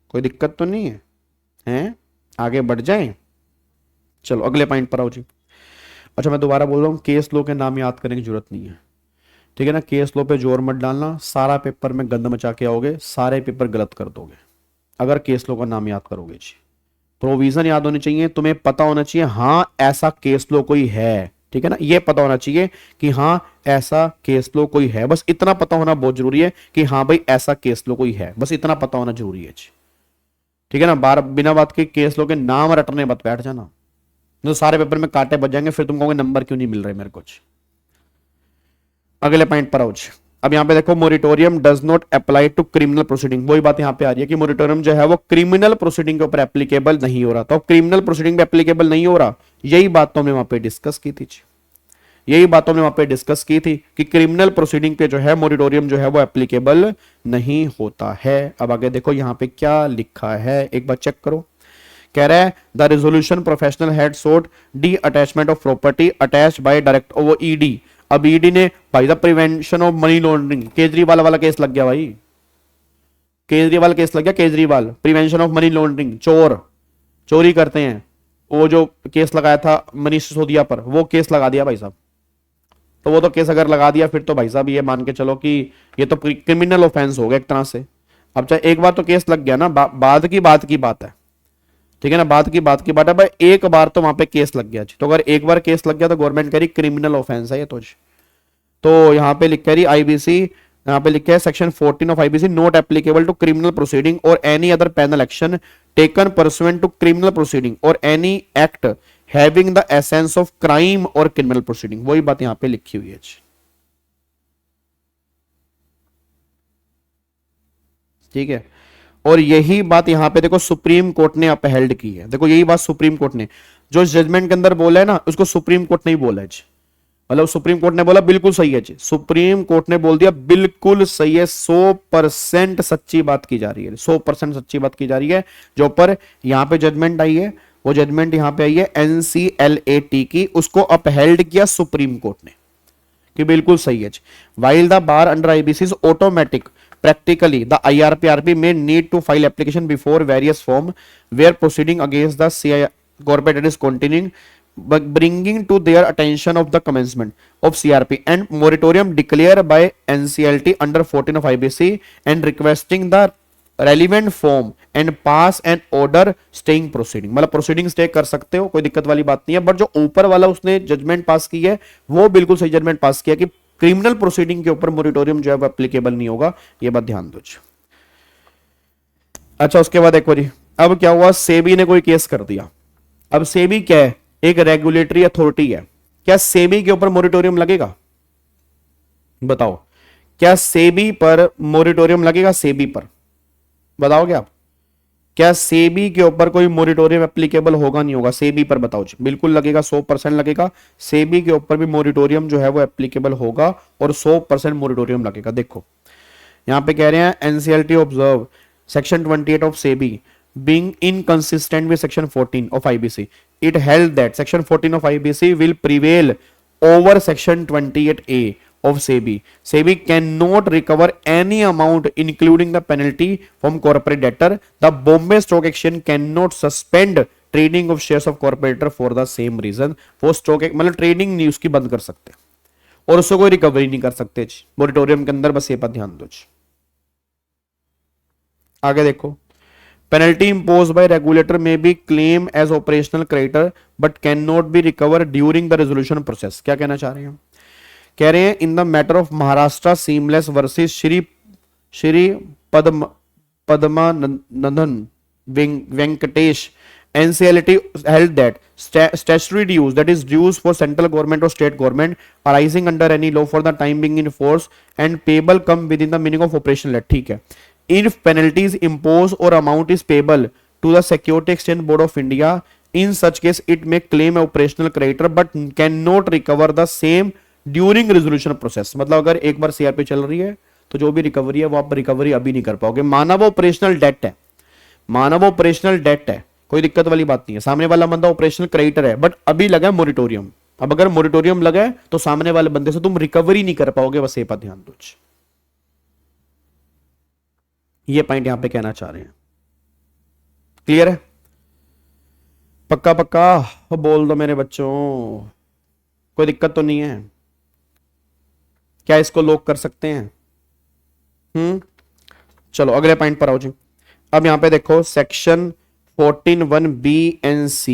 कोई दिक्कत तो नहीं है, हैं? आगे बढ़ जाएं। चलो अगले पॉइंट पर आओ जी। अच्छा मैं दोबारा बोल रहा हूं, केस लो के नाम याद करने की जरूरत नहीं है, ठीक है ना। केस लो पे जोर मत डालना, सारा पेपर में गंद मचा के आओगे, सारे पेपर गलत कर दोगे अगर केस लो का नाम याद करोगे जी। प्रोविजन याद होनी चाहिए, तुम्हें पता होना चाहिए हाँ ऐसा केस लो कोई है, ठीक है ना। ये पता होना चाहिए कि हाँ ऐसा केस लो कोई है, बस इतना पता होना बहुत जरूरी है कि हाँ भाई ऐसा केस लो कोई है, बस इतना पता होना जरूरी है, ठीक है ना। बिना बात के केस लो के नाम रटने मत बैठ जाना, तो सारे पेपर में कांटे बच जाएंगे, फिर तुम कहोगे नंबर क्यों नहीं मिल रहे मेरे को। अगले पॉइंट पर आओ। अब यहां पे देखो, moratorium does not apply to criminal proceeding, वही बात यहां पे आ रही है कि मोरिटोरियम जो है वो क्रिमिनल प्रोसीडिंग के ऊपर एप्लीकेबल नहीं हो रहा। तो क्रिमिनल प्रोसीडिंग पे एप्लीकेबल नहीं हो रहा, यही बात तो हमने वहां पे डिस्कस की थी, यही बात हमने वहां पे डिस्कस की थी कि क्रिमिनल प्रोसीडिंग पे जो है मोरिटोरियम जो है वो एप्लीकेबल नहीं होता है। अब आगे देखो यहां पे क्या लिखा है, एक बार चेक करो। कह रहा है the resolution professional had sought the attachment of property attached by direct वो ईडी। अब ईडी ने भाई the prevention of money laundering, Kejriwal वाला केस लग गया भाई, केजरीवाल केस लग गया, Kejriwal prevention of money laundering, चोर चोरी करते हैं, वो जो केस लगाया था मनीष सिसोदिया पर वो केस लगा दिया भाई साहब। तो वो तो केस अगर लगा दिया फिर तो भाई साहब ये मान के चलो कि ये तो क्रिमिनल ऑफेंस हो गया एक तरह से। अब चाहे एक बार तो केस लग गया ना, बाद की बात है, ठीक है ना, बाद की बात है भाई, एक बार तो वहां पे केस लग गया। तो अगर एक बार केस लग गया तो गवर्नमेंट कह रही क्रिमिनल ऑफेंस है ये तो यहाँ पे लिख रही आईबीसी, यहाँ पे लिखा है section 14 of IBC not applicable to criminal proceeding और any other penal action taken pursuant to criminal proceeding और any act having the essence of crime और क्रिमिनल प्रोसीडिंग, वही बात यहाँ पे लिखी हुई है। ठीक है, और यही बात यहां पे देखो सुप्रीम कोर्ट ने अपहेल्ड की है। देखो यही बात सुप्रीम कोर्ट ने जो जजमेंट के अंदर बोला है ना, उसको सुप्रीम कोर्ट ने ही बोला है जी, मतलब सुप्रीम कोर्ट ने बोला बिल्कुल सही है जी, सुप्रीम कोर्ट ने बोल दिया बिल्कुल सही है, 100% सच्ची बात की जा रही है, 100% सच्ची बात की जा रही है। जो पर यहां पे जजमेंट आई है वो जजमेंट यहां पे आई है एनसीएलएटी की, उसको अपहेल्ड किया सुप्रीम कोर्ट ने कि बिल्कुल सही है। While the bar under IBC is automatic practically the IRP may need to file application before various form where proceeding against the CI corporate is continuing, but bringing to their attention of the commencement of CRP and moratorium declared by NCLT under 14 of IBC and requesting the relevant form and pass an order staying proceeding, मतलब proceeding stay कर सकते हो, कोई दिक्कत वाली बात नहीं है। बट जो ऊपर वाला उसने जजमेंट पास की है वो बिल्कुल सही जजमेंट पास किया कि क्रिमिनल प्रोसीडिंग के ऊपर मोरिटोरियम जो है वो एप्लीकेबल नहीं होगा, ये बात ध्यान दो। अच्छा उसके बाद देखो जी, अब क्या हुआ, सेबी ने कोई केस कर दिया। अब सेबी क्या है, एक रेगुलेटरी अथॉरिटी है, क्या सेबी के ऊपर मोरिटोरियम लगेगा? बताओ क्या सेबी पर मोरिटोरियम लगेगा? सेबी पर बताओगे आप, क्या सेबी के ऊपर कोई मोरिटोरियम एप्लीकेबल होगा नहीं होगा? सेबी पर बताओ जी, बिल्कुल लगेगा, 100% लगेगा। सेबी के ऊपर भी मोरिटोरियम जो है वो एप्लीकेबल होगा और 100% मोरिटोरियम लगेगा। देखो यहां पे कह रहे हैं NCLT observe section 28 of SEBI being inconsistent with section 14 of IBC, it held that section 14 of IBC will prevail over section 28A of SEBI. SEBI cannot recover any amount including the penalty from corporate debtor. The Bombay Stock Exchange cannot suspend trading of shares of corporate debtor for the same reason. वो stock मतलब trading नहीं उसकी बंद कर सकते और उसको कोई रिकवरी नहीं कर सकते मोरिटोरियम के अंदर, बस ये पर ध्यान दो। आगे देखो, penalty imposed by regulator may be claimed as operational creditor but cannot be recovered during the resolution process। क्या कहना चाह रहे हैं? कह रहे हैं in the matter of Maharashtra seamless versus Shri Padmanandan Venkatesh NCLT held that statutory dues, that is dues for central government or state government arising under any law for the time being in force and payable come within the meaning of operational act। ठीक है, if penalties imposed or amount is payable to the Security Exchange Board of India, in such case it may claim a operational creditor but cannot recover the same during resolution process। मतलब अगर एक बार CRP चल रही है तो जो भी recovery है वो आप रिकवरी अभी नहीं कर पाओगे। माना वो ऑपरेशनल डेट है, माना वो ऑपरेशनल डेट है, कोई दिक्कत वाली बात नहीं है। सामने वाला बंदा ऑपरेशनल क्रेडिटर है बट अभी लगा है मोरिटोरियम। अब अगर मोरिटोरियम लगा है तो सामने वाले बंदे से तुम रिकवरी नहीं कर पाओगे, बस ये पर ध्यान दो। ये पॉइंट यहां पे कहना चाह रहे हैं। क्लियर है? पक्का पक्का बोल दो मेरे बच्चों, कोई दिक्कत तो नहीं है? क्या इसको लॉक कर सकते हैं? चलो अगले पॉइंट पर आओ जी। अब यहां पे देखो सेक्शन 14(1)(b and c।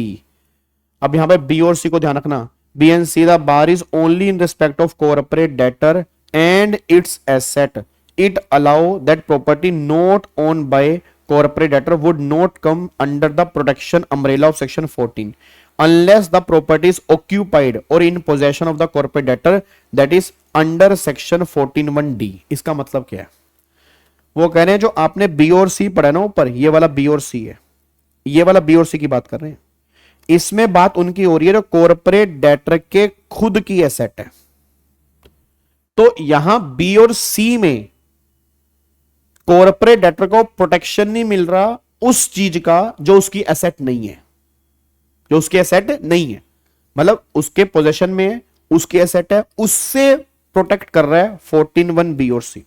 अब यहां पे बी और सी को ध्यान रखना। B and C, the bar is only in respect of corporate debtor and its asset. It allow that property not own by corporate debtor would not come under the protection umbrella of section 14 unless the property is occupied or in possession of the corporate debtor, that is under section 14(1)(d। इसका मतलब क्या है? वो कह रहे हैं जो आपने बी और सी पढ़ा ना ऊपर, ये वाला बी और सी है, ये वाला बी और सी की बात कर रहे हैं। इसमें बात उनकी हो रही है जो कॉर्पोरेट डेटर के खुद की एसेट है। तो यहां बी और सी में कॉर्पोरेट डेटर को प्रोटेक्शन नहीं मिल रहा उस चीज का जो उसकी एसेट नहीं है, जो उसकी एसेट नहीं है, मतलब उसके पोजीशन में है, उसकी एसेट है, उससे प्रोटेक्ट कर रहा है 14(1)(b और सी।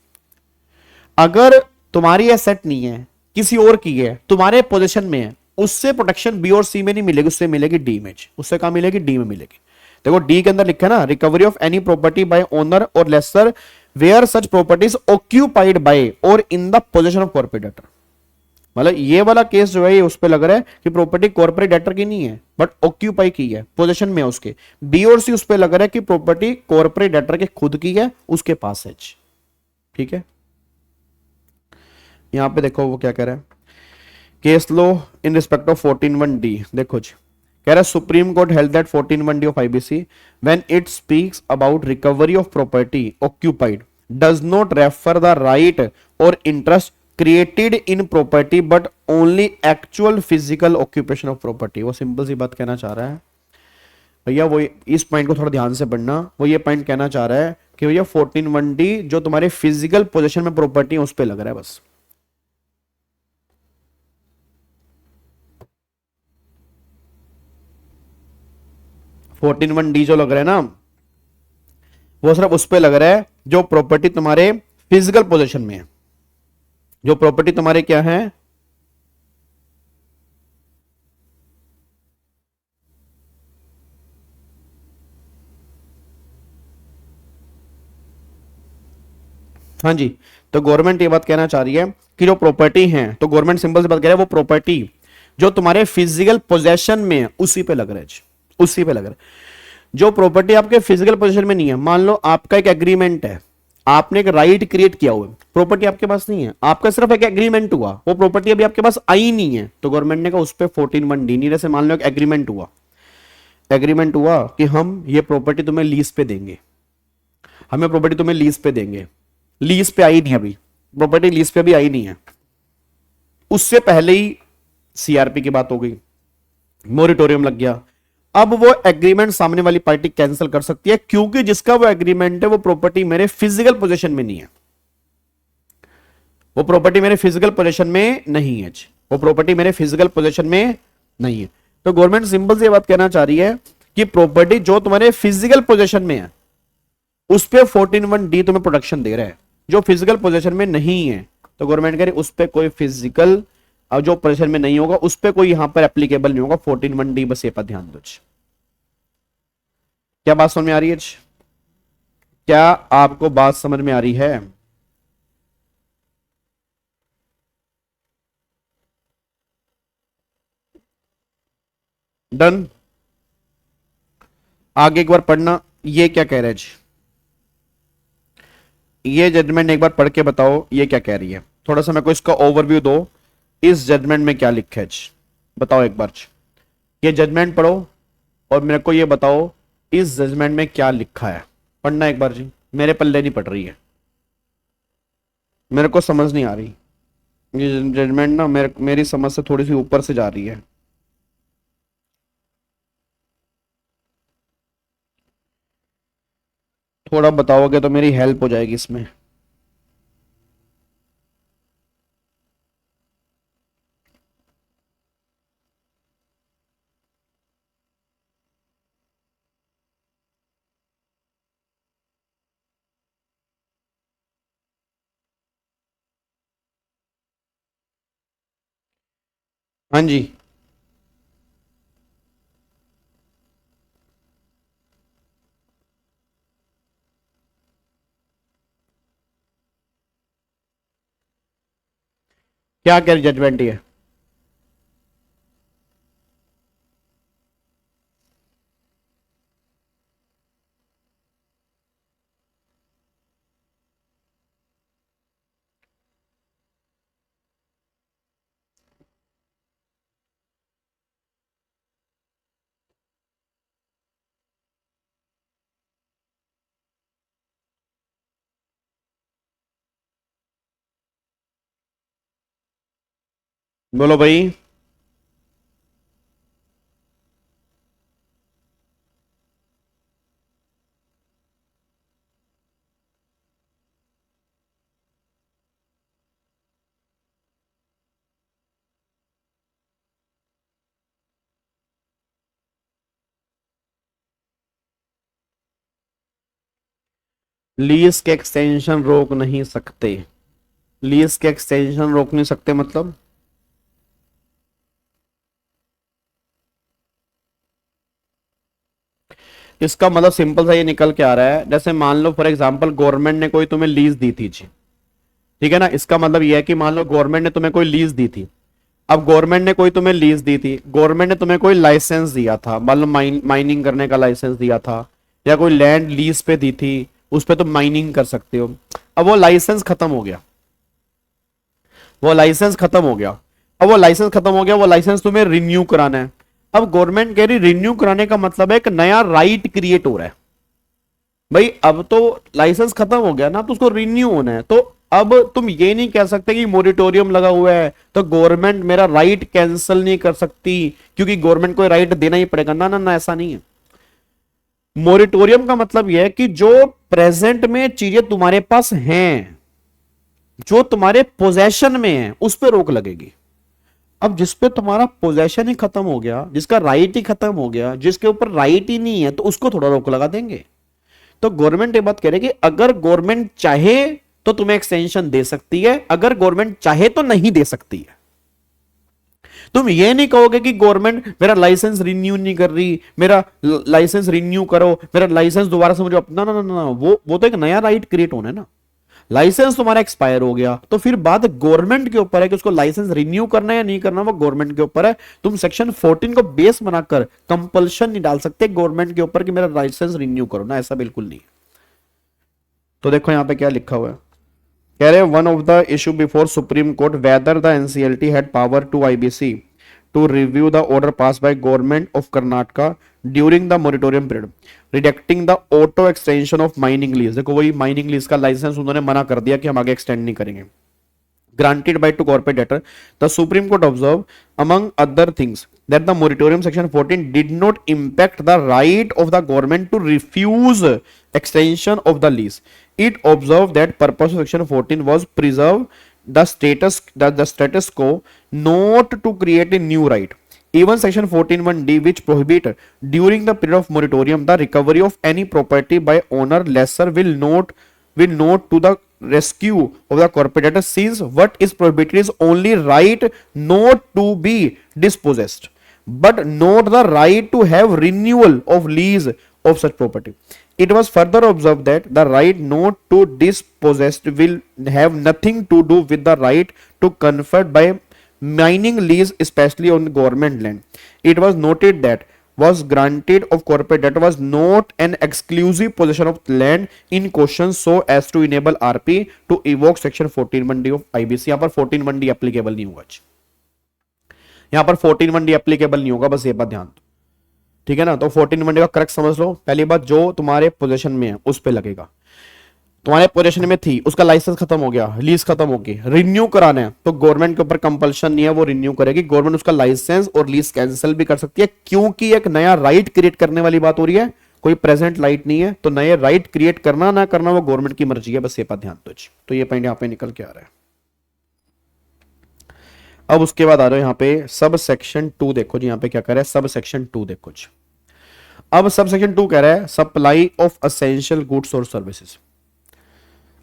अगर तुम्हारी एसेट नहीं है, किसी और की है, तुम्हारे पोजीशन में है, उससे प्रोटेक्शन बी और सी में नहीं मिलेगी, उससे मिलेगी डी में। उससे कहां मिलेगी? डी में मिलेगी। देखो डी के अंदर लिखा है ना, recovery of any property by owner और lessor where such property is occupied by और in the position of corporate debtor. मतलब ये वाला केस जो है ये उस पे लग रहा है कि प्रॉपर्टी कॉर्पोरेट डेटर की नहीं है बट ऑक्यूपाई की है, पोजीशन में है उसके। बी और सी उस पे लग रहा है कि प्रॉपर्टी कॉर्पोरेट डेटर के खुद की है, उसके पास है। ठीक है, यहां पे देखो वो क्या कह रहा है, case law in respect of 14(1)(d। देखो जी, कह रहा है supreme Court held that 14(1)(d of IBC when it speaks about recovery of property occupied does not refer the right और interest created in property but only actual physical occupation of property. वो simple सी बात कहना चाह रहा है भैया, वो इस पॉइंट को थोड़ा ध्यान से पढ़ना। वो ये पॉइंट कहना चाह रहा है कि भैया 14(1)(d जो तुम्हारे फिजिकल पोजीशन में प्रॉपर्टी है उस पर लग रहा है बस। फोर्टीन 1D जो लग रहा है ना, वो सिर्फ उस पे लग रहा है जो प्रॉपर्टी तुम्हारे फिजिकल पोजीशन में है, जो प्रॉपर्टी तुम्हारे क्या है, हाँ जी। तो गवर्नमेंट ये बात कहना चाह रही है कि जो प्रॉपर्टी है, तो गवर्नमेंट सिंपल से बात कर रहा है वो प्रॉपर्टी जो तुम्हारे फिजिकल पोजेशन में है उसी पे लग रहा है, उसी पे लग रहा है। जो प्रॉपर्टी आपके फिजिकल पोजीशन में नहीं है, मान लो आपका एक एग्रीमेंट है, आपने एक राइट क्रिएट किया हुआ है, प्रॉपर्टी आपके पास नहीं है, आपका सिर्फ एक एग्रीमेंट हुआ, वो प्रॉपर्टी अभी आपके पास आई नहीं है, तो गवर्नमेंट ने कहा उस पर 14(1)(d नहीं। जैसे मान लो एक एग्रीमेंट हुआ, एग्रीमेंट हुआ कि हम ये प्रॉपर्टी तुम्हें लीज पे देंगे, हमें प्रॉपर्टी तुम्हें लीज पे देंगे, लीज पे आई नहीं, अभी प्रॉपर्टी लीज पे भी आई नहीं है, उससे पहले ही सीआरपी की बात हो गई, मोरिटोरियम लग गया। अब वो एग्रीमेंट सामने वाली पार्टी कैंसिल कर सकती है क्योंकि जिसका वो एग्रीमेंट है वो प्रॉपर्टी मेरे फिजिकल पोजीशन में नहीं है, वो प्रॉपर्टी मेरे फिजिकल पोजीशन में नहीं है, वो प्रॉपर्टी मेरे फिजिकल पोजीशन में नहीं है। तो गवर्नमेंट सिंपल से बात कहना चाह रही है कि प्रॉपर्टी जो तुम्हारे फिजिकल पोजीशन में है उस पर 14(1)(d तुम्हें प्रोटेक्शन दे रहा है, जो फिजिकल पोजीशन में नहीं है तो गवर्नमेंट कह रही उस पर कोई फिजिकल और जो पोजीशन में नहीं होगा उस पर कोई यहां पर एप्लीकेबल नहीं होगा 14(1)(d। बस ये पर ध्यान दो। क्या बात समझ में आ रही है? क्या आपको बात समझ में आ रही है? डन। आगे एक बार पढ़ना, ये क्या कह रहा है जी, ये जजमेंट एक बार पढ़ के बताओ ये क्या कह रही है, थोड़ा सा मेरे को इसका ओवरव्यू दो, इस जजमेंट में क्या लिखा है जी, बताओ एक बार जी। ये जजमेंट पढ़ो और मेरे को ये बताओ इस जजमेंट में क्या लिखा है, पढ़ना एक बार जी, मेरे पल्ले नहीं पड़ रही है, मेरे को समझ नहीं आ रही, ये जजमेंट ना मेरी समझ से थोड़ी सी ऊपर से जा रही है। थोड़ा बताओगे तो मेरी हेल्प हो जाएगी इसमें। हाँ जी, क्या कह रही जजमेंट ये, बोलो भाई। लीज के एक्सटेंशन रोक नहीं सकते, लीज के एक्सटेंशन रोक नहीं सकते मतलब, इसका मतलब सिंपल सा ये निकल के आ रहा है, जैसे मान लो फॉर एग्जांपल गवर्नमेंट ने कोई तुम्हें लीज दी थी जी, ठीक है ना, इसका मतलब ये है कि मान लो गवर्नमेंट ने तुम्हें कोई लीज दी थी, अब गवर्नमेंट ने कोई तुम्हें लीज दी थी, गवर्नमेंट ने तुम्हें कोई लाइसेंस दिया था, मान लो माइनिंग करने का लाइसेंस दिया था, या कोई लैंड लीज पे दी थी, उस पे तुम माइनिंग कर सकते हो। अब वो लाइसेंस खत्म हो गया, वो लाइसेंस खत्म हो गया, अब वो लाइसेंस खत्म हो गया, वो लाइसेंस तुम्हें रिन्यू कराना है। अब गवर्नमेंट कह रही रिन्यू कराने का मतलब है एक नया राइट क्रिएट हो रहा है, भाई अब तो लाइसेंस खत्म हो गया ना, तो उसको रिन्यू होना है, तो अब तुम ये नहीं कह सकते कि मोरिटोरियम लगा हुआ है तो गवर्नमेंट मेरा राइट कैंसिल नहीं कर सकती, क्योंकि गवर्नमेंट को राइट देना ही पड़ेगा, ना ना ना, ऐसा नहीं है। मोरिटोरियम का मतलब यह है कि जो प्रेजेंट में चीजें तुम्हारे पास हैं, जो तुम्हारे पोजेशन में है, उस पर रोक लगेगी। अब जिस पे तुम्हारा पोजेशन ही खत्म हो गया, जिसका राइट ही खत्म हो गया, जिसके ऊपर राइट ही नहीं है, तो उसको थोड़ा रोक लगा देंगे। तो गवर्नमेंट ये बात कह रही है कि अगर गवर्नमेंट चाहे तो तुम्हें एक्सटेंशन दे सकती है, अगर गवर्नमेंट चाहे तो नहीं दे सकती है। तुम ये नहीं कहोगे कि गवर्नमेंट मेरा लाइसेंस रिन्यू नहीं कर रही, मेरा लाइसेंस रिन्यू करो, मेरा लाइसेंस दोबारा से मुझे अपना, ना ना ना, वो तो एक नया राइट क्रिएट होना है ना। लाइसेंस तुम्हारा एक्सपायर हो गया तो फिर बात गवर्नमेंट के ऊपर है कि उसको लाइसेंस रिन्यू करना है या नहीं करना, वो गवर्नमेंट के ऊपर है। तुम सेक्शन 14 को बेस बनाकर कंपल्शन नहीं डाल सकते गवर्नमेंट के ऊपर कि मेरा लाइसेंस रिन्यू करो ना, ऐसा बिल्कुल नहीं। तो देखो यहां पे क्या लिखा हुआ है, कह रहे one of the issue before supreme court whether the NCLT had power to IBC to review the order pass by government of Karnataka during the moratorium period rejecting the auto extension of mining lease. देखो वही mining lease का licence उन्होंने मना कर दिया कि हम आगे एक्सटेंड नहीं करेंगे। granted by to corporate debtor, the Supreme Court observed, among other things, that the moratorium section 14 did not impact the right of the government to refuse extension of the lease. It observed that purpose of section 14 was preserve the status quo, not to create a new right. Even section 14(1)(d), which prohibit during the period of moratorium the recovery of any property by owner lessor, will not to the rescue of the corporator, since what is prohibited is only right not to be dispossessed, but not the right to have renewal of lease of such property. It was further observed that the right not to dispossessed will have nothing to do with the right to conferred by mining lease especially on government land. It was noted that was granted of corporate debt was not an exclusive possession of land in question so as to enable RP to evoke section 14(1)(d) of IBC. यहाँ पर 14(1)(d) applicable नहीं होगा, यहाँ पर 14(1)(d) applicable नहीं होगा, बस ये बात ध्यान दो, ठीक है ना। तो 14(1)(d) का करेक्ट समझ लो। पहली बात, जो तुम्हारे पोजीशन में है उस पे लगेगा, तुम्हारे पोजीशन में थी, उसका लाइसेंस खत्म हो गया, लीज खत्म हो गई, रिन्यू कराना है तो गवर्नमेंट के ऊपर कंपल्शन नहीं है, वो रिन्यू करेगी। गवर्नमेंट उसका लाइसेंस और लीज कैंसिल भी कर सकती है, क्योंकि एक नया राइट क्रिएट करने वाली बात हो रही है, कोई प्रेजेंट राइट नहीं है। तो नए राइट क्रिएट करना ना करना वो गवर्नमेंट की मर्जी है, बस ये बात ध्यान दो। तो ये पॉइंट यहां पे निकल के आ रहा है। अब उसके बाद आ रहा है यहाँ पे सब सेक्शन 2, देखो जी यहाँ पे क्या कह रहा है, सब सेक्शन 2 देखो जी। अब सब सेक्शन 2 कह रहा है सप्लाई ऑफ एसेंशियल गुड्स और सर्विसेज।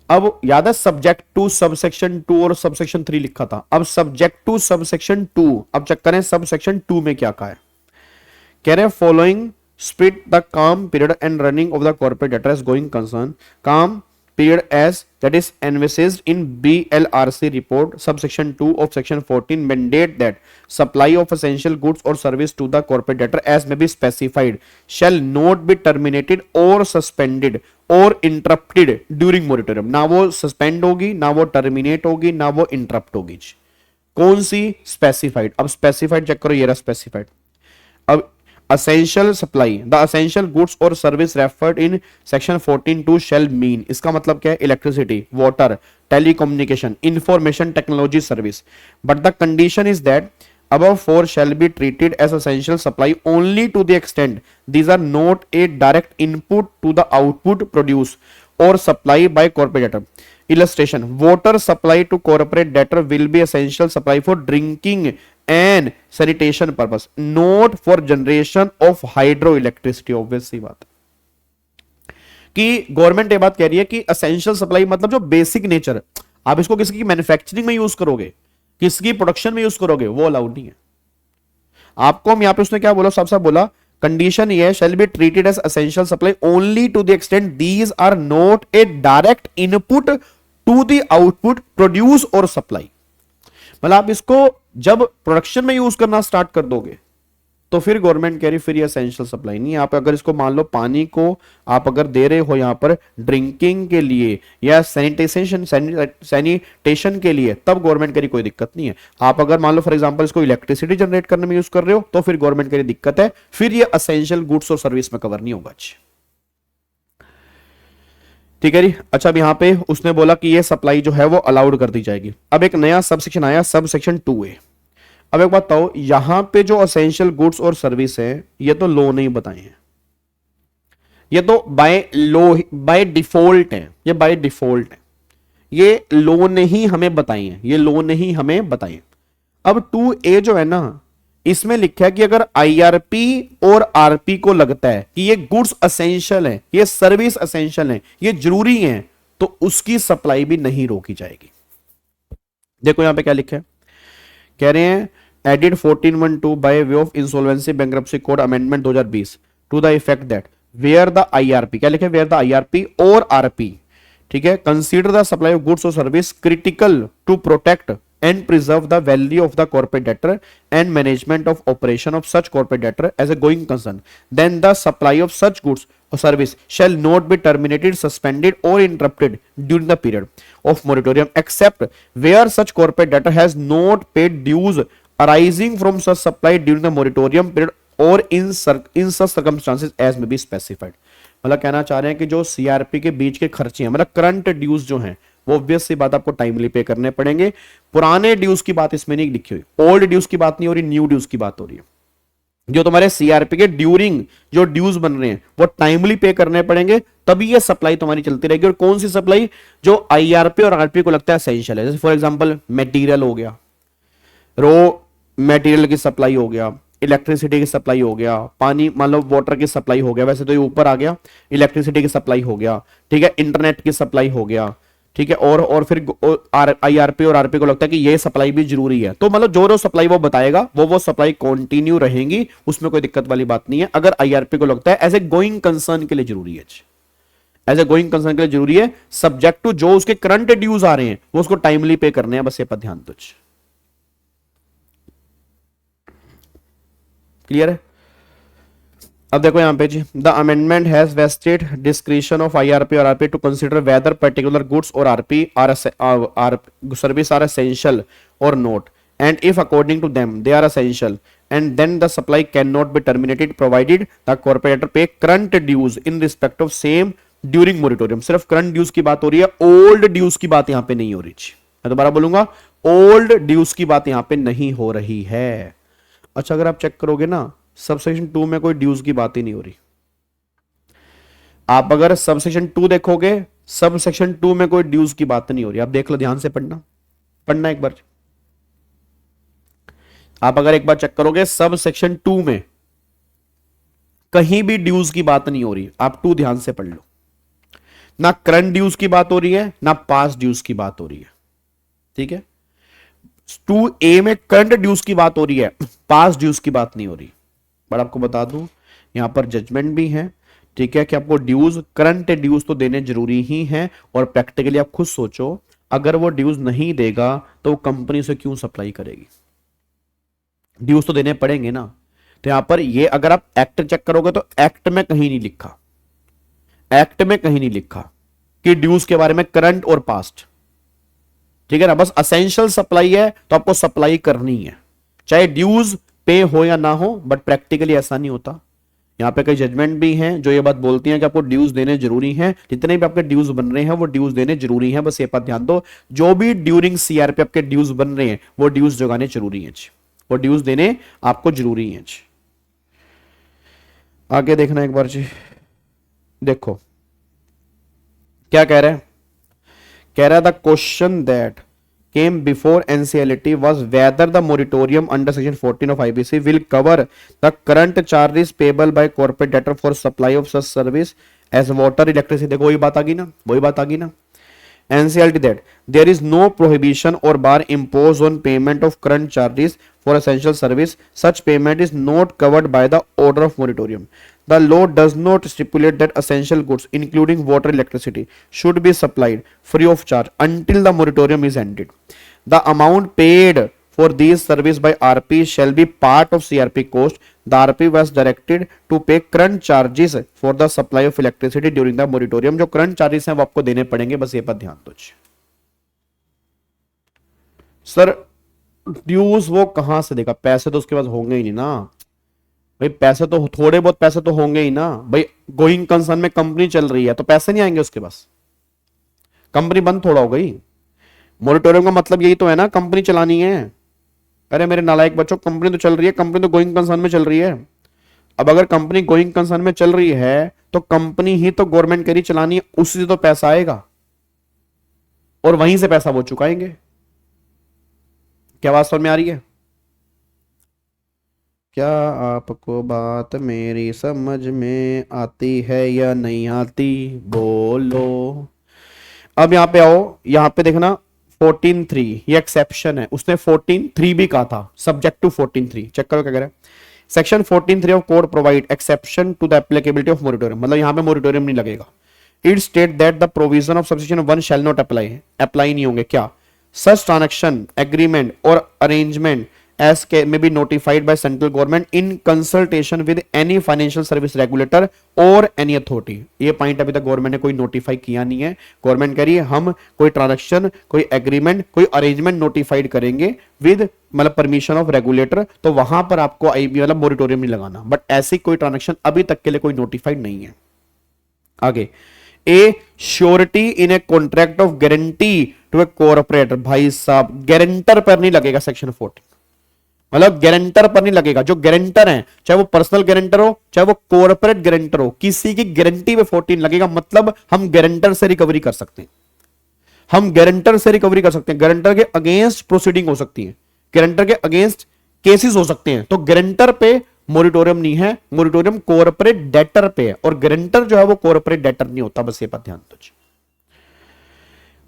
अब याद है सब्जेक्ट टू सब सेक्शन 2 और सब सेक्शन 3 लिखा था, अब सब्जेक्ट टू सब सेक्शन 2। अब चेक करें सब सेक्शन 2 में क्या कहा है, कह रहे हैं following split the calm period and running of the corporate debtor as going concern calm period as that is envisaged in BLRC report subsection 2 of section 14 mandate that supply of essential goods or service to the corporate debtor as may be specified shall not be terminated or suspended or interrupted during moratorium। ना वो suspend होगी, ना वो terminate होगी, ना वो interrupt होगी। कौन सी? specified। अब specified चेक करो, ये रहा specified। अब essential supply the essential goods or service referred in section 14(2) shall mean, इसका मतलब क्या है, electricity, water, telecommunication, information technology service, but the condition is that above 4 shall be treated as essential supply only to the extent these are not a direct input to the output produced or supply by corporate debtor। illustration, water supply to corporate debtor will be essential supply for drinking and sanitation purpose not for generation of hydroelectricity। obvious सी बात कि government ये बात कह रही है कि essential supply मतलब जो बेसिक नेचर, आप इसको किसी की मैन्युफैक्चरिंग में यूज करोगे, किसकी प्रोडक्शन में यूज करोगे, वो अलाउड नहीं है आपको। हम यहां पे उसने क्या बोला, साफ साफ बोला कंडीशन ये shall be treated as essential supply only to the extent these are not a direct input to the output produce और सप्लाई। मतलब आप इसको जब प्रोडक्शन में यूज करना स्टार्ट कर दोगे तो फिर गवर्नमेंट कह रही फिर ये एसेंशियल सप्लाई नहीं है। आप अगर इसको मान लो पानी को आप अगर दे रहे हो यहां पर ड्रिंकिंग के लिए या सैनिटेशन के लिए, तब गवर्नमेंट कह रही कोई दिक्कत नहीं है। आप अगर मान लो फॉर एग्जांपल इसको इलेक्ट्रिसिटी जनरेट करने में यूज कर रहे हो तो फिर गवर्नमेंट कह रही दिक्कत है, फिर ये एसेंशियल गुड्स और सर्विस में कवर नहीं होगा। ठीक है जी। अच्छा, अब यहां पे उसने बोला कि ये सप्लाई जो है वो अलाउड कर दी जाएगी। अब एक नया सब सेक्शन आया, सब सेक्शन 2A। अब एक बात बताओ, यहां पे जो एसेंशियल गुड्स और सर्विस है ये तो लॉ नहीं बताए हैं, ये तो बाय लॉ बाय डिफॉल्ट है, ये बाय डिफॉल्ट है, ये लॉ ने ही हमें बताई है, ये लॉ ने ही हमें बताई। अब 2A जो है ना, इसमें लिखा है कि अगर IRP और RP को लगता है कि ये गुड्स एसेंशियल है, ये सर्विस एसेंशियल है, ये जरूरी है, तो उसकी सप्लाई भी नहीं रोकी जाएगी। देखो यहां पे क्या लिखा है, कह रहे हैं added 14(1)(2) by way of insolvency bankruptcy code amendment 2020 to the effect that where the IRP, क्या लिखा है, वेयर द IRP और RP, ठीक है, consider the supply of goods और service critical to protect and preserve the value of the corporate debtor and management of operation of such corporate debtor as a going concern, then the supply of such goods or service shall not be terminated, suspended or interrupted during the period of moratorium except where such corporate debtor has not paid dues arising from such supply during the moratorium period or in such circumstances as may be specified। मतलब कहना चाह रहे हैं कि जो CRP के बीच के खर्चे हैं, मतलब करंट ड्यूज जो हैं, वो ऑब्वियस सी बात आपको टाइमली पे करने पड़ेंगे। पुराने ड्यूज की बात इसमें नहीं लिखी हुई, ओल्ड ड्यूज की बात नहीं हो रही, न्यू ड्यूज की बात हो रही है। जो तुम्हारे CRP के ड्यूरिंग जो ड्यूज बन रहे हैं वो टाइमली पे करने पड़ेंगे, तभी ये सप्लाई तुम्हारी चलती रहेगी। और कौन सी सप्लाई? जो IRP और RP को लगता है एसेंशियल है, जैसे फॉर एग्जांपल मटेरियल हो गया, रॉ मटेरियल की सप्लाई हो गया, इलेक्ट्रिसिटी की सप्लाई हो गया, पानी मान लो वाटर की सप्लाई हो गया, वैसे तो ये ऊपर आ गया, इलेक्ट्रिसिटी की सप्लाई हो गया, ठीक है, इंटरनेट की सप्लाई हो गया, ठीक है, और फिर IRP और RP को लगता है कि ये सप्लाई भी जरूरी है, तो मतलब जो सप्लाई वो बताएगा वो सप्लाई कंटिन्यू रहेगी, उसमें कोई दिक्कत वाली बात नहीं है। अगर IRP को लगता है एज ए गोइंग कंसर्न के लिए जरूरी है, एज ए गोइंग कंसर्न के लिए जरूरी है, सब्जेक्ट टू जो उसके करंट ड्यूज आ रहे हैं वो उसको टाइमली पे करने हैं, बस ये पर ध्यान दो। क्लियर है? अब देखो यहाँ पे जी, the amendment has vested discretion of IRP और RP to consider whether particular goods और RP are service are essential और not, and if according to them they are essential, and then the supply cannot be terminated provided the corporator pay current dues in respect of same during moratorium. सिर्फ current dues की बात हो रही है, old dues की बात यहां पे नहीं हो रही। मैं दोबारा बोलूंगा, old dues की बात यहां पे नहीं हो रही है। अच्छा, अगर आप चेक करोगे ना, सबसेक्शन 2 में कोई ड्यूज की बात ही नहीं हो रही। आप अगर सबसेक्शन 2 देखोगे, सबसेक्शन 2 में कोई ड्यूज की बात नहीं हो रही। आप देख लो, ध्यान से पढ़ना एक बार। आप अगर एक बार चेक करोगे, सब सेक्शन 2 में कहीं भी ड्यूज की बात नहीं हो रही। आप 2 ध्यान से पढ़ लो, ना करंट ड्यूज की बात हो रही है, ना पास ड्यूज की बात हो रही है। ठीक है, 2A में करंट ड्यूज की बात हो रही है, पास ड्यूज की बात नहीं हो रही। बट आपको बता दूं, यहां पर जजमेंट भी है, ठीक है, कि आपको ड्यूज, करंट ड्यूज तो देने जरूरी ही हैं। और प्रैक्टिकली आप खुद सोचो, अगर वो ड्यूज नहीं देगा तो वो कंपनी से क्यों सप्लाई करेगी? ड्यूज तो देने पड़ेंगे ना। तो यहां पर ये, अगर आप एक्ट चेक करोगे तो एक्ट में कहीं नहीं लिखा, एक्ट में कहीं नहीं लिखा कि ड्यूज के बारे में करंट और पास्ट। ठीक है ना, बस असेंशियल सप्लाई है तो आपको सप्लाई करनी है, चाहे ड्यूज पे हो या ना हो। बट प्रैक्टिकली ऐसा नहीं होता। यहां पे कई जजमेंट भी हैं जो ये बात बोलती हैं कि आपको ड्यूज देने जरूरी हैं। जितने भी आपके ड्यूज बन रहे हैं वो ड्यूज देने जरूरी हैं। बस ये बात ध्यान दो, जो भी ड्यूरिंग सीआरपी आपके ड्यूज बन रहे हैं वो ड्यूज जगाने जरूरी है, वो ड्यूज देने आपको जरूरी है। आगे देखना एक बार जी, देखो क्या कह रहा है। कह रहा है the question that came before NCLT was whether the moratorium under section 14 of IBC will cover the current charges payable by corporate debtor for supply of such service as water, electricity। देखो वही बात आ गई ना, वही बात आ गई ना। NCLT that there is no prohibition or bar imposed on payment of current charges for essential service. Such payment is not covered by the order of moratorium. The law does not stipulate that essential goods, including water, electricity, should be supplied free of charge until the moratorium is ended. The amount paid for these service by RP shall be part of CRP cost. The RP was directed to pay current charges for the supply of electricity during the moratorium. जो current charges हैं वो आपको देने पड़ेंगे, बस ये पर ध्यान दो। सर ड्यूज वो कहां से देगा? पैसे तो उसके पास होंगे ही नहीं ना भाई, पैसे तो थोड़े बहुत पैसे तो होंगे ही ना भाई। गोइंग कंसर्न में कंपनी चल रही है तो पैसे नहीं आएंगे उसके पास, कंपनी बंद थोड़ा हो गई। मोरेटोरियम का मतलब यही तो है ना, कंपनी चलानी है। अरे मेरे नालायक बच्चों, कंपनी तो चल रही है, कंपनी तो गोइंग कंसर्न में चल रही है। अब अगर कंपनी गोइंग कंसर्न में चल रही है तो कंपनी ही तो गवर्नमेंट कह रही चलानी है, उससे तो पैसा आएगा और वहीं से पैसा वो चुकाएंगे। क्या बात समझ में आ रही है? क्या आपको बात मेरी समझ में आती है या नहीं आती? बोलो। अब यहां पे आओ, यहां पे देखना 14.3 ये एक्सेप्शन है, उसने 14.3 भी कहा था, सब्जेक्ट टू 14.3। चेक करो क्या कह रहा है। Section 14.3 of code provide exception to the applicability of moratorium, मतलब यहां पे मोरेटोरियम नहीं लगेगा। It state that the provision of subsection 1 shall not apply, apply नहीं होंगे। क्या? सच ट्रांजैक्शन एग्रीमेंट और arrangement as may be notified by central government in consultation with any financial service regulator or any authority। ये point अभी तक government ने कोई notify किया नहीं है। गवर्नमेंट कह रही है हम कोई ट्रांजैक्शन, कोई एग्रीमेंट, कोई अरेंजमेंट नोटिफाइड करेंगे विद मतलब परमिशन ऑफ रेगुलेटर, तो वहां पर आपको आईबी मतलब मोरेटोरियम नहीं लगाना। बट ऐसी कोई ट्रांजैक्शन अभी तक के लिए कोई नोटिफाइड नहीं है। आगे, a surety in a contract of guarantee to a creditor. भाई साहब, गारंटर पर नहीं लगेगा सेक्शन 14, मतलब गारंटर पर नहीं लगेगा। जो गारंटर हैं, चाहे वो पर्सनल गारंटर हो चाहे वो कॉर्पोरेट गारंटर हो, किसी की गारंटी में 14 लगेगा। मतलब हम गारंटर से रिकवरी कर सकते हैं, हम गारंटर से रिकवरी कर सकते हैं। गारंटर के अगेंस्ट प्रोसीडिंग हो सकती है, गारंटर के अगेंस्ट केसेस हो सकते हैं। तो गारंटर पे मोरेटोरियम नहीं है, मोरेटोरियम कॉर्पोरेट डेटर पे है। और गारंटर जो है वो कॉर्पोरेट डेटर नहीं होता, बस ये बात ध्यान दो।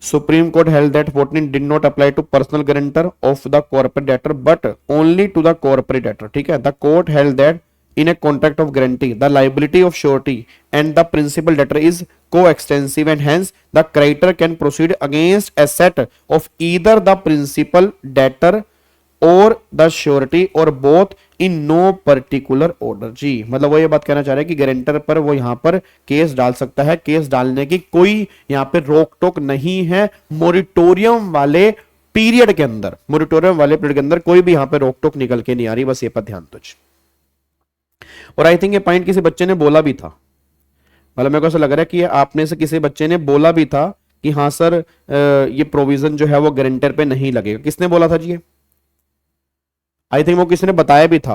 Supreme Court held that 14 did not apply to personal guarantor of the corporate debtor but only to the corporate debtor। ठीक है, the court held that in a contract of guarantee the liability of surety and the principal debtor is coextensive and hence the creditor can proceed against asset of either the principal debtor और the surety और both in no particular order. जी मतलब वो ये बात कहना चाह रहे हैं कि गारंटर पर वो यहां पर केस डाल सकता है, केस डालने की कोई यहां पे रोक टोक नहीं है मोरिटोरियम वाले पीरियड के अंदर, मोरिटोरियम वाले पीरियड के अंदर कोई भी यहां पे रोक टोक निकल के नहीं आ रही, बस ये पर ध्यान दो। और आई थिंक ये पॉइंट किसी बच्चे ने बोला भी था, मतलब मेरे को ऐसा लग रहा है कि आपने से किसी बच्चे ने बोला भी था कि हाँ सर ये प्रोविजन जो है वो गारंटर पे नहीं लगेगा। किसने बोला था जी? आई थिंक वो किसी ने बताया भी था।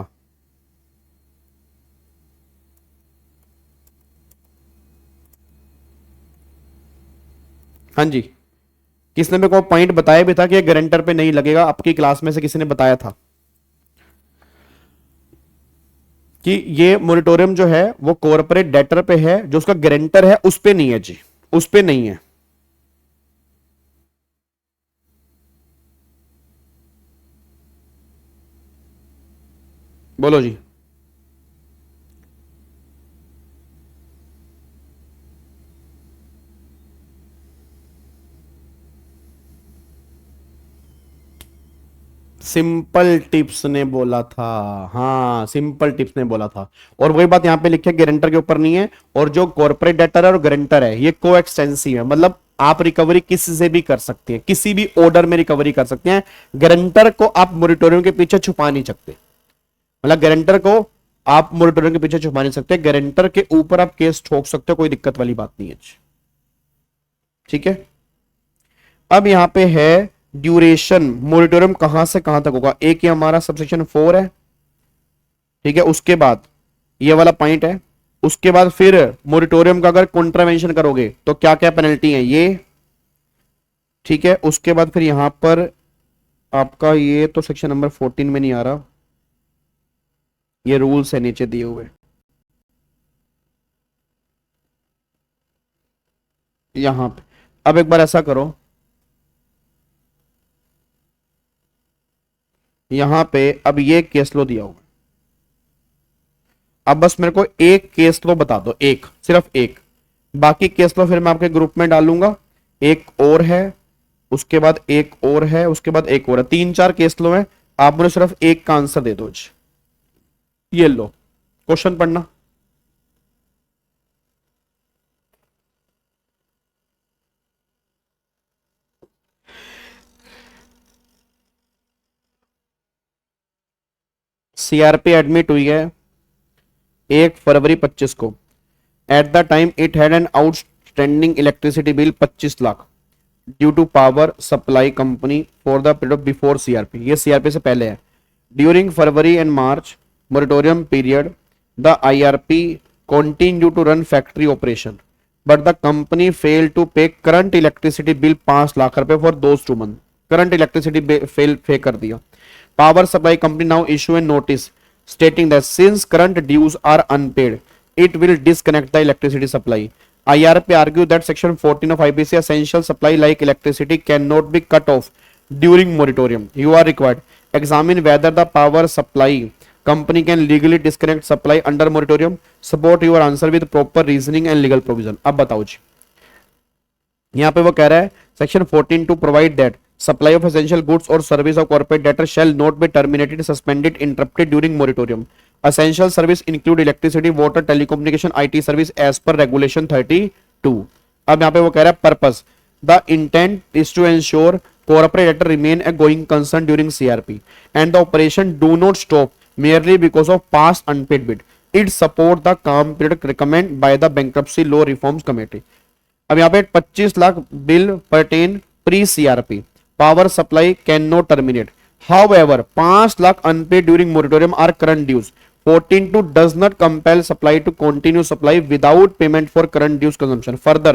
हाँ जी, किसने मेरे को पॉइंट बताया भी था कि ये गारंटर पे नहीं लगेगा, आपकी क्लास में से किसी ने बताया था कि ये मोरिटोरियम जो है वो कॉर्पोरेट डेटर पे है, जो उसका गारंटर है उस पे नहीं है जी, उस पे नहीं है। बोलो जी। सिंपल टिप्स ने बोला था, हाँ सिंपल टिप्स ने बोला था। और वही बात यहां पे लिखी है, गारंटर के ऊपर नहीं है। और जो कॉर्पोरेट डेटर है और गारंटर है ये को एक्सटेंसिव है, मतलब आप रिकवरी किसी से भी कर सकते हैं, किसी भी ऑर्डर में रिकवरी कर सकते हैं। गारंटर को आप मोरिटोरियम के पीछे छुपा नहीं सकते, मतलब गारंटर को आप मोरिटोरियम के पीछे छुपा नहीं सकते, गारंटर के ऊपर आप केस ठोक सकते हो, कोई दिक्कत वाली बात नहीं है। ठीक है, अब यहां पे है ड्यूरेशन, मोरिटोरियम कहां से कहां तक होगा। एक ये हमारा सबसेक्शन 4 है, ठीक है, उसके बाद ये वाला पॉइंट है, उसके बाद फिर मोरिटोरियम का अगर कॉन्ट्रावेंशन करोगे तो क्या क्या पेनल्टी है ये, ठीक है। उसके बाद फिर यहां पर आपका ये तो सेक्शन नंबर 14 में नहीं आ रहा, ये रूल्स है नीचे दिए हुए। यहां पे अब एक बार ऐसा करो, यहां पे अब ये केस लो दिया हुआ, अब बस मेरे को एक केस लो बता दो, एक सिर्फ एक, बाकी केस लो फिर मैं आपके ग्रुप में डालूंगा। एक और है, उसके बाद एक और है, उसके बाद एक और है, 3-4 केस लो है, आप मुझे सिर्फ एक का आंसर दे दो। ये लो क्वेश्चन पढ़ना। सीआरपी एडमिट हुई है 1 फरवरी 25 को। At the time it had an outstanding electricity bill 25 lakh due to power supply company for the period before CRP, ये सीआरपी से पहले है। During February and March moratorium period the IRP continue to run factory operation but the company fail to pay current electricity bill 5 lakh रुपए for those 2 month, current electricity fail पे कर दिया। Power supply company now issue an notice stating that since current dues are unpaid, it will disconnect the electricity supply. IRP argue that section 14 of IBC essential supply like electricity cannot be cut off during moratorium. You are required examine whether the power supply company can legally disconnect supply under moratorium. Support your answer with proper reasoning and legal provision. अब बताओ जी, यहाँ पे वो कह रहा है section 14 to provide that supply of essential goods or service of corporate debtor shall not be terminated, suspended, interrupted during moratorium. Essential service include electricity, water, telecommunication, IT service as per regulation 32. अब यहाँ पे वो कह रहा है purpose, the intent is to ensure corporate debtor remain a going concern during CRP and the operation do not stop merely because of past unpaid bid. It support the calm period recommended by the bankruptcy law reforms committee. अब यहाँ पे 25 lakh bill pertain pre CRP. Power supply cannot terminate. However, 5 lakh unpaid during moratorium are current dues. 14(2) does not compel supply to continue supply without payment for current dues consumption. Further,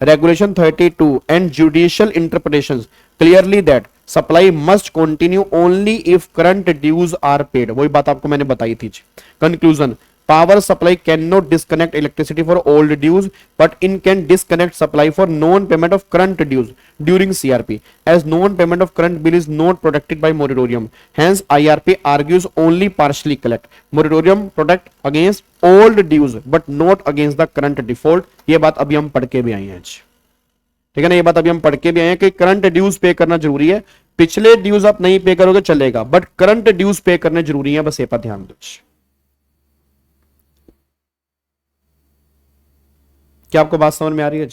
Regulation 32 and judicial interpretations clearly that supply must continue only if current dues are paid. वही बात आपको मैंने बताई थी। Conclusion. Power supply cannot disconnect electricity for old dues, but it can disconnect supply for non-payment of current dues during CRP, as non-payment of current bill is not protected by moratorium. Hence, IRP argues only partially collect. Moratorium protect against old dues, but not against the current default. ये बात अभी हम पढ़ के भी आए हैं आज, ठीक है ना, ये बात अभी हम पढ़ के भी आए हैं कि करंट ड्यूज पे करना जरूरी है, पिछले ड्यूज आप नहीं पे करोगे चलेगा, बट करंट ड्यूज पे करने जरूरी है, बस ये पर ध्यान दो। क्या आपको बात समझ में आ रही है?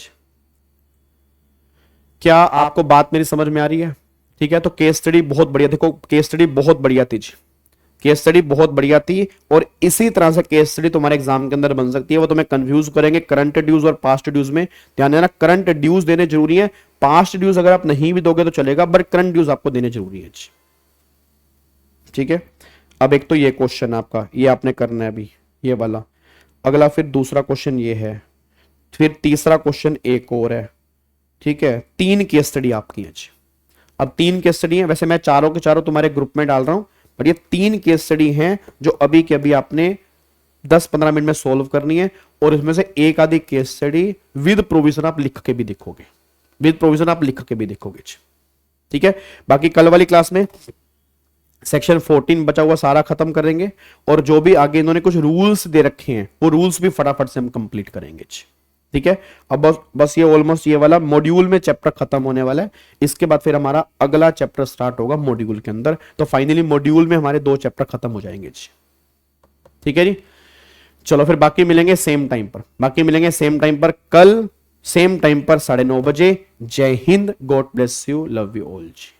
क्या आपको बात मेरी समझ में आ रही है? ठीक है, तो केस स्टडी बहुत बढ़िया, देखो केस स्टडी बहुत बढ़िया थी जी, केस स्टडी बहुत बढ़िया थी, और इसी तरह से केस स्टडी तुम्हारे एग्जाम के अंदर बन सकती है। वो तुम्हें कंफ्यूज करेंगे करंट ड्यूज और पास्ट ड्यूज में। ध्यान देना, करंट ड्यूज देने जरूरी है, पास्ट ड्यूज अगर आप नहीं भी दोगे तो चलेगा, बट करंट ड्यूज आपको देने जरूरी है। ठीक है, अब एक तो ये क्वेश्चन आपका, ये आपने करना है अभी ये वाला, अगला फिर दूसरा क्वेश्चन ये है, फिर तीसरा क्वेश्चन एक और है। ठीक है, 3 केस स्टडी आपकी है। अब 3 केस स्टडी है, वैसे मैं चारों के चारों तुम्हारे ग्रुप में डाल रहा हूं, पर ये 3 केस स्टडी हैं जो अभी के अभी आपने 10-15 मिनट में सॉल्व करनी है, और इसमें से एक आधी केस स्टडी विद प्रोविजन आप लिख के भी देखोगे, विद प्रोविजन आप लिख के भी देखोगे। ठीक है, बाकी कल वाली क्लास में सेक्शन 14 बचा हुआ सारा खत्म करेंगे, और जो भी आगे इन्होंने कुछ रूल्स दे रखे हैं वो रूल्स भी फटाफट से हम कंप्लीट करेंगे। ठीक है, अब बस ये ऑलमोस्ट ये वाला मॉड्यूल में चैप्टर खत्म होने वाला है, इसके बाद फिर हमारा अगला चैप्टर स्टार्ट होगा मॉड्यूल के अंदर, तो फाइनली मॉड्यूल में हमारे 2 चैप्टर खत्म हो जाएंगे। ठीक है जी, चलो फिर बाकी मिलेंगे सेम टाइम पर, बाकी मिलेंगे सेम टाइम पर कल, सेम टाइम पर 9:30 बजे। जय Hind, God bless you, love you all ji.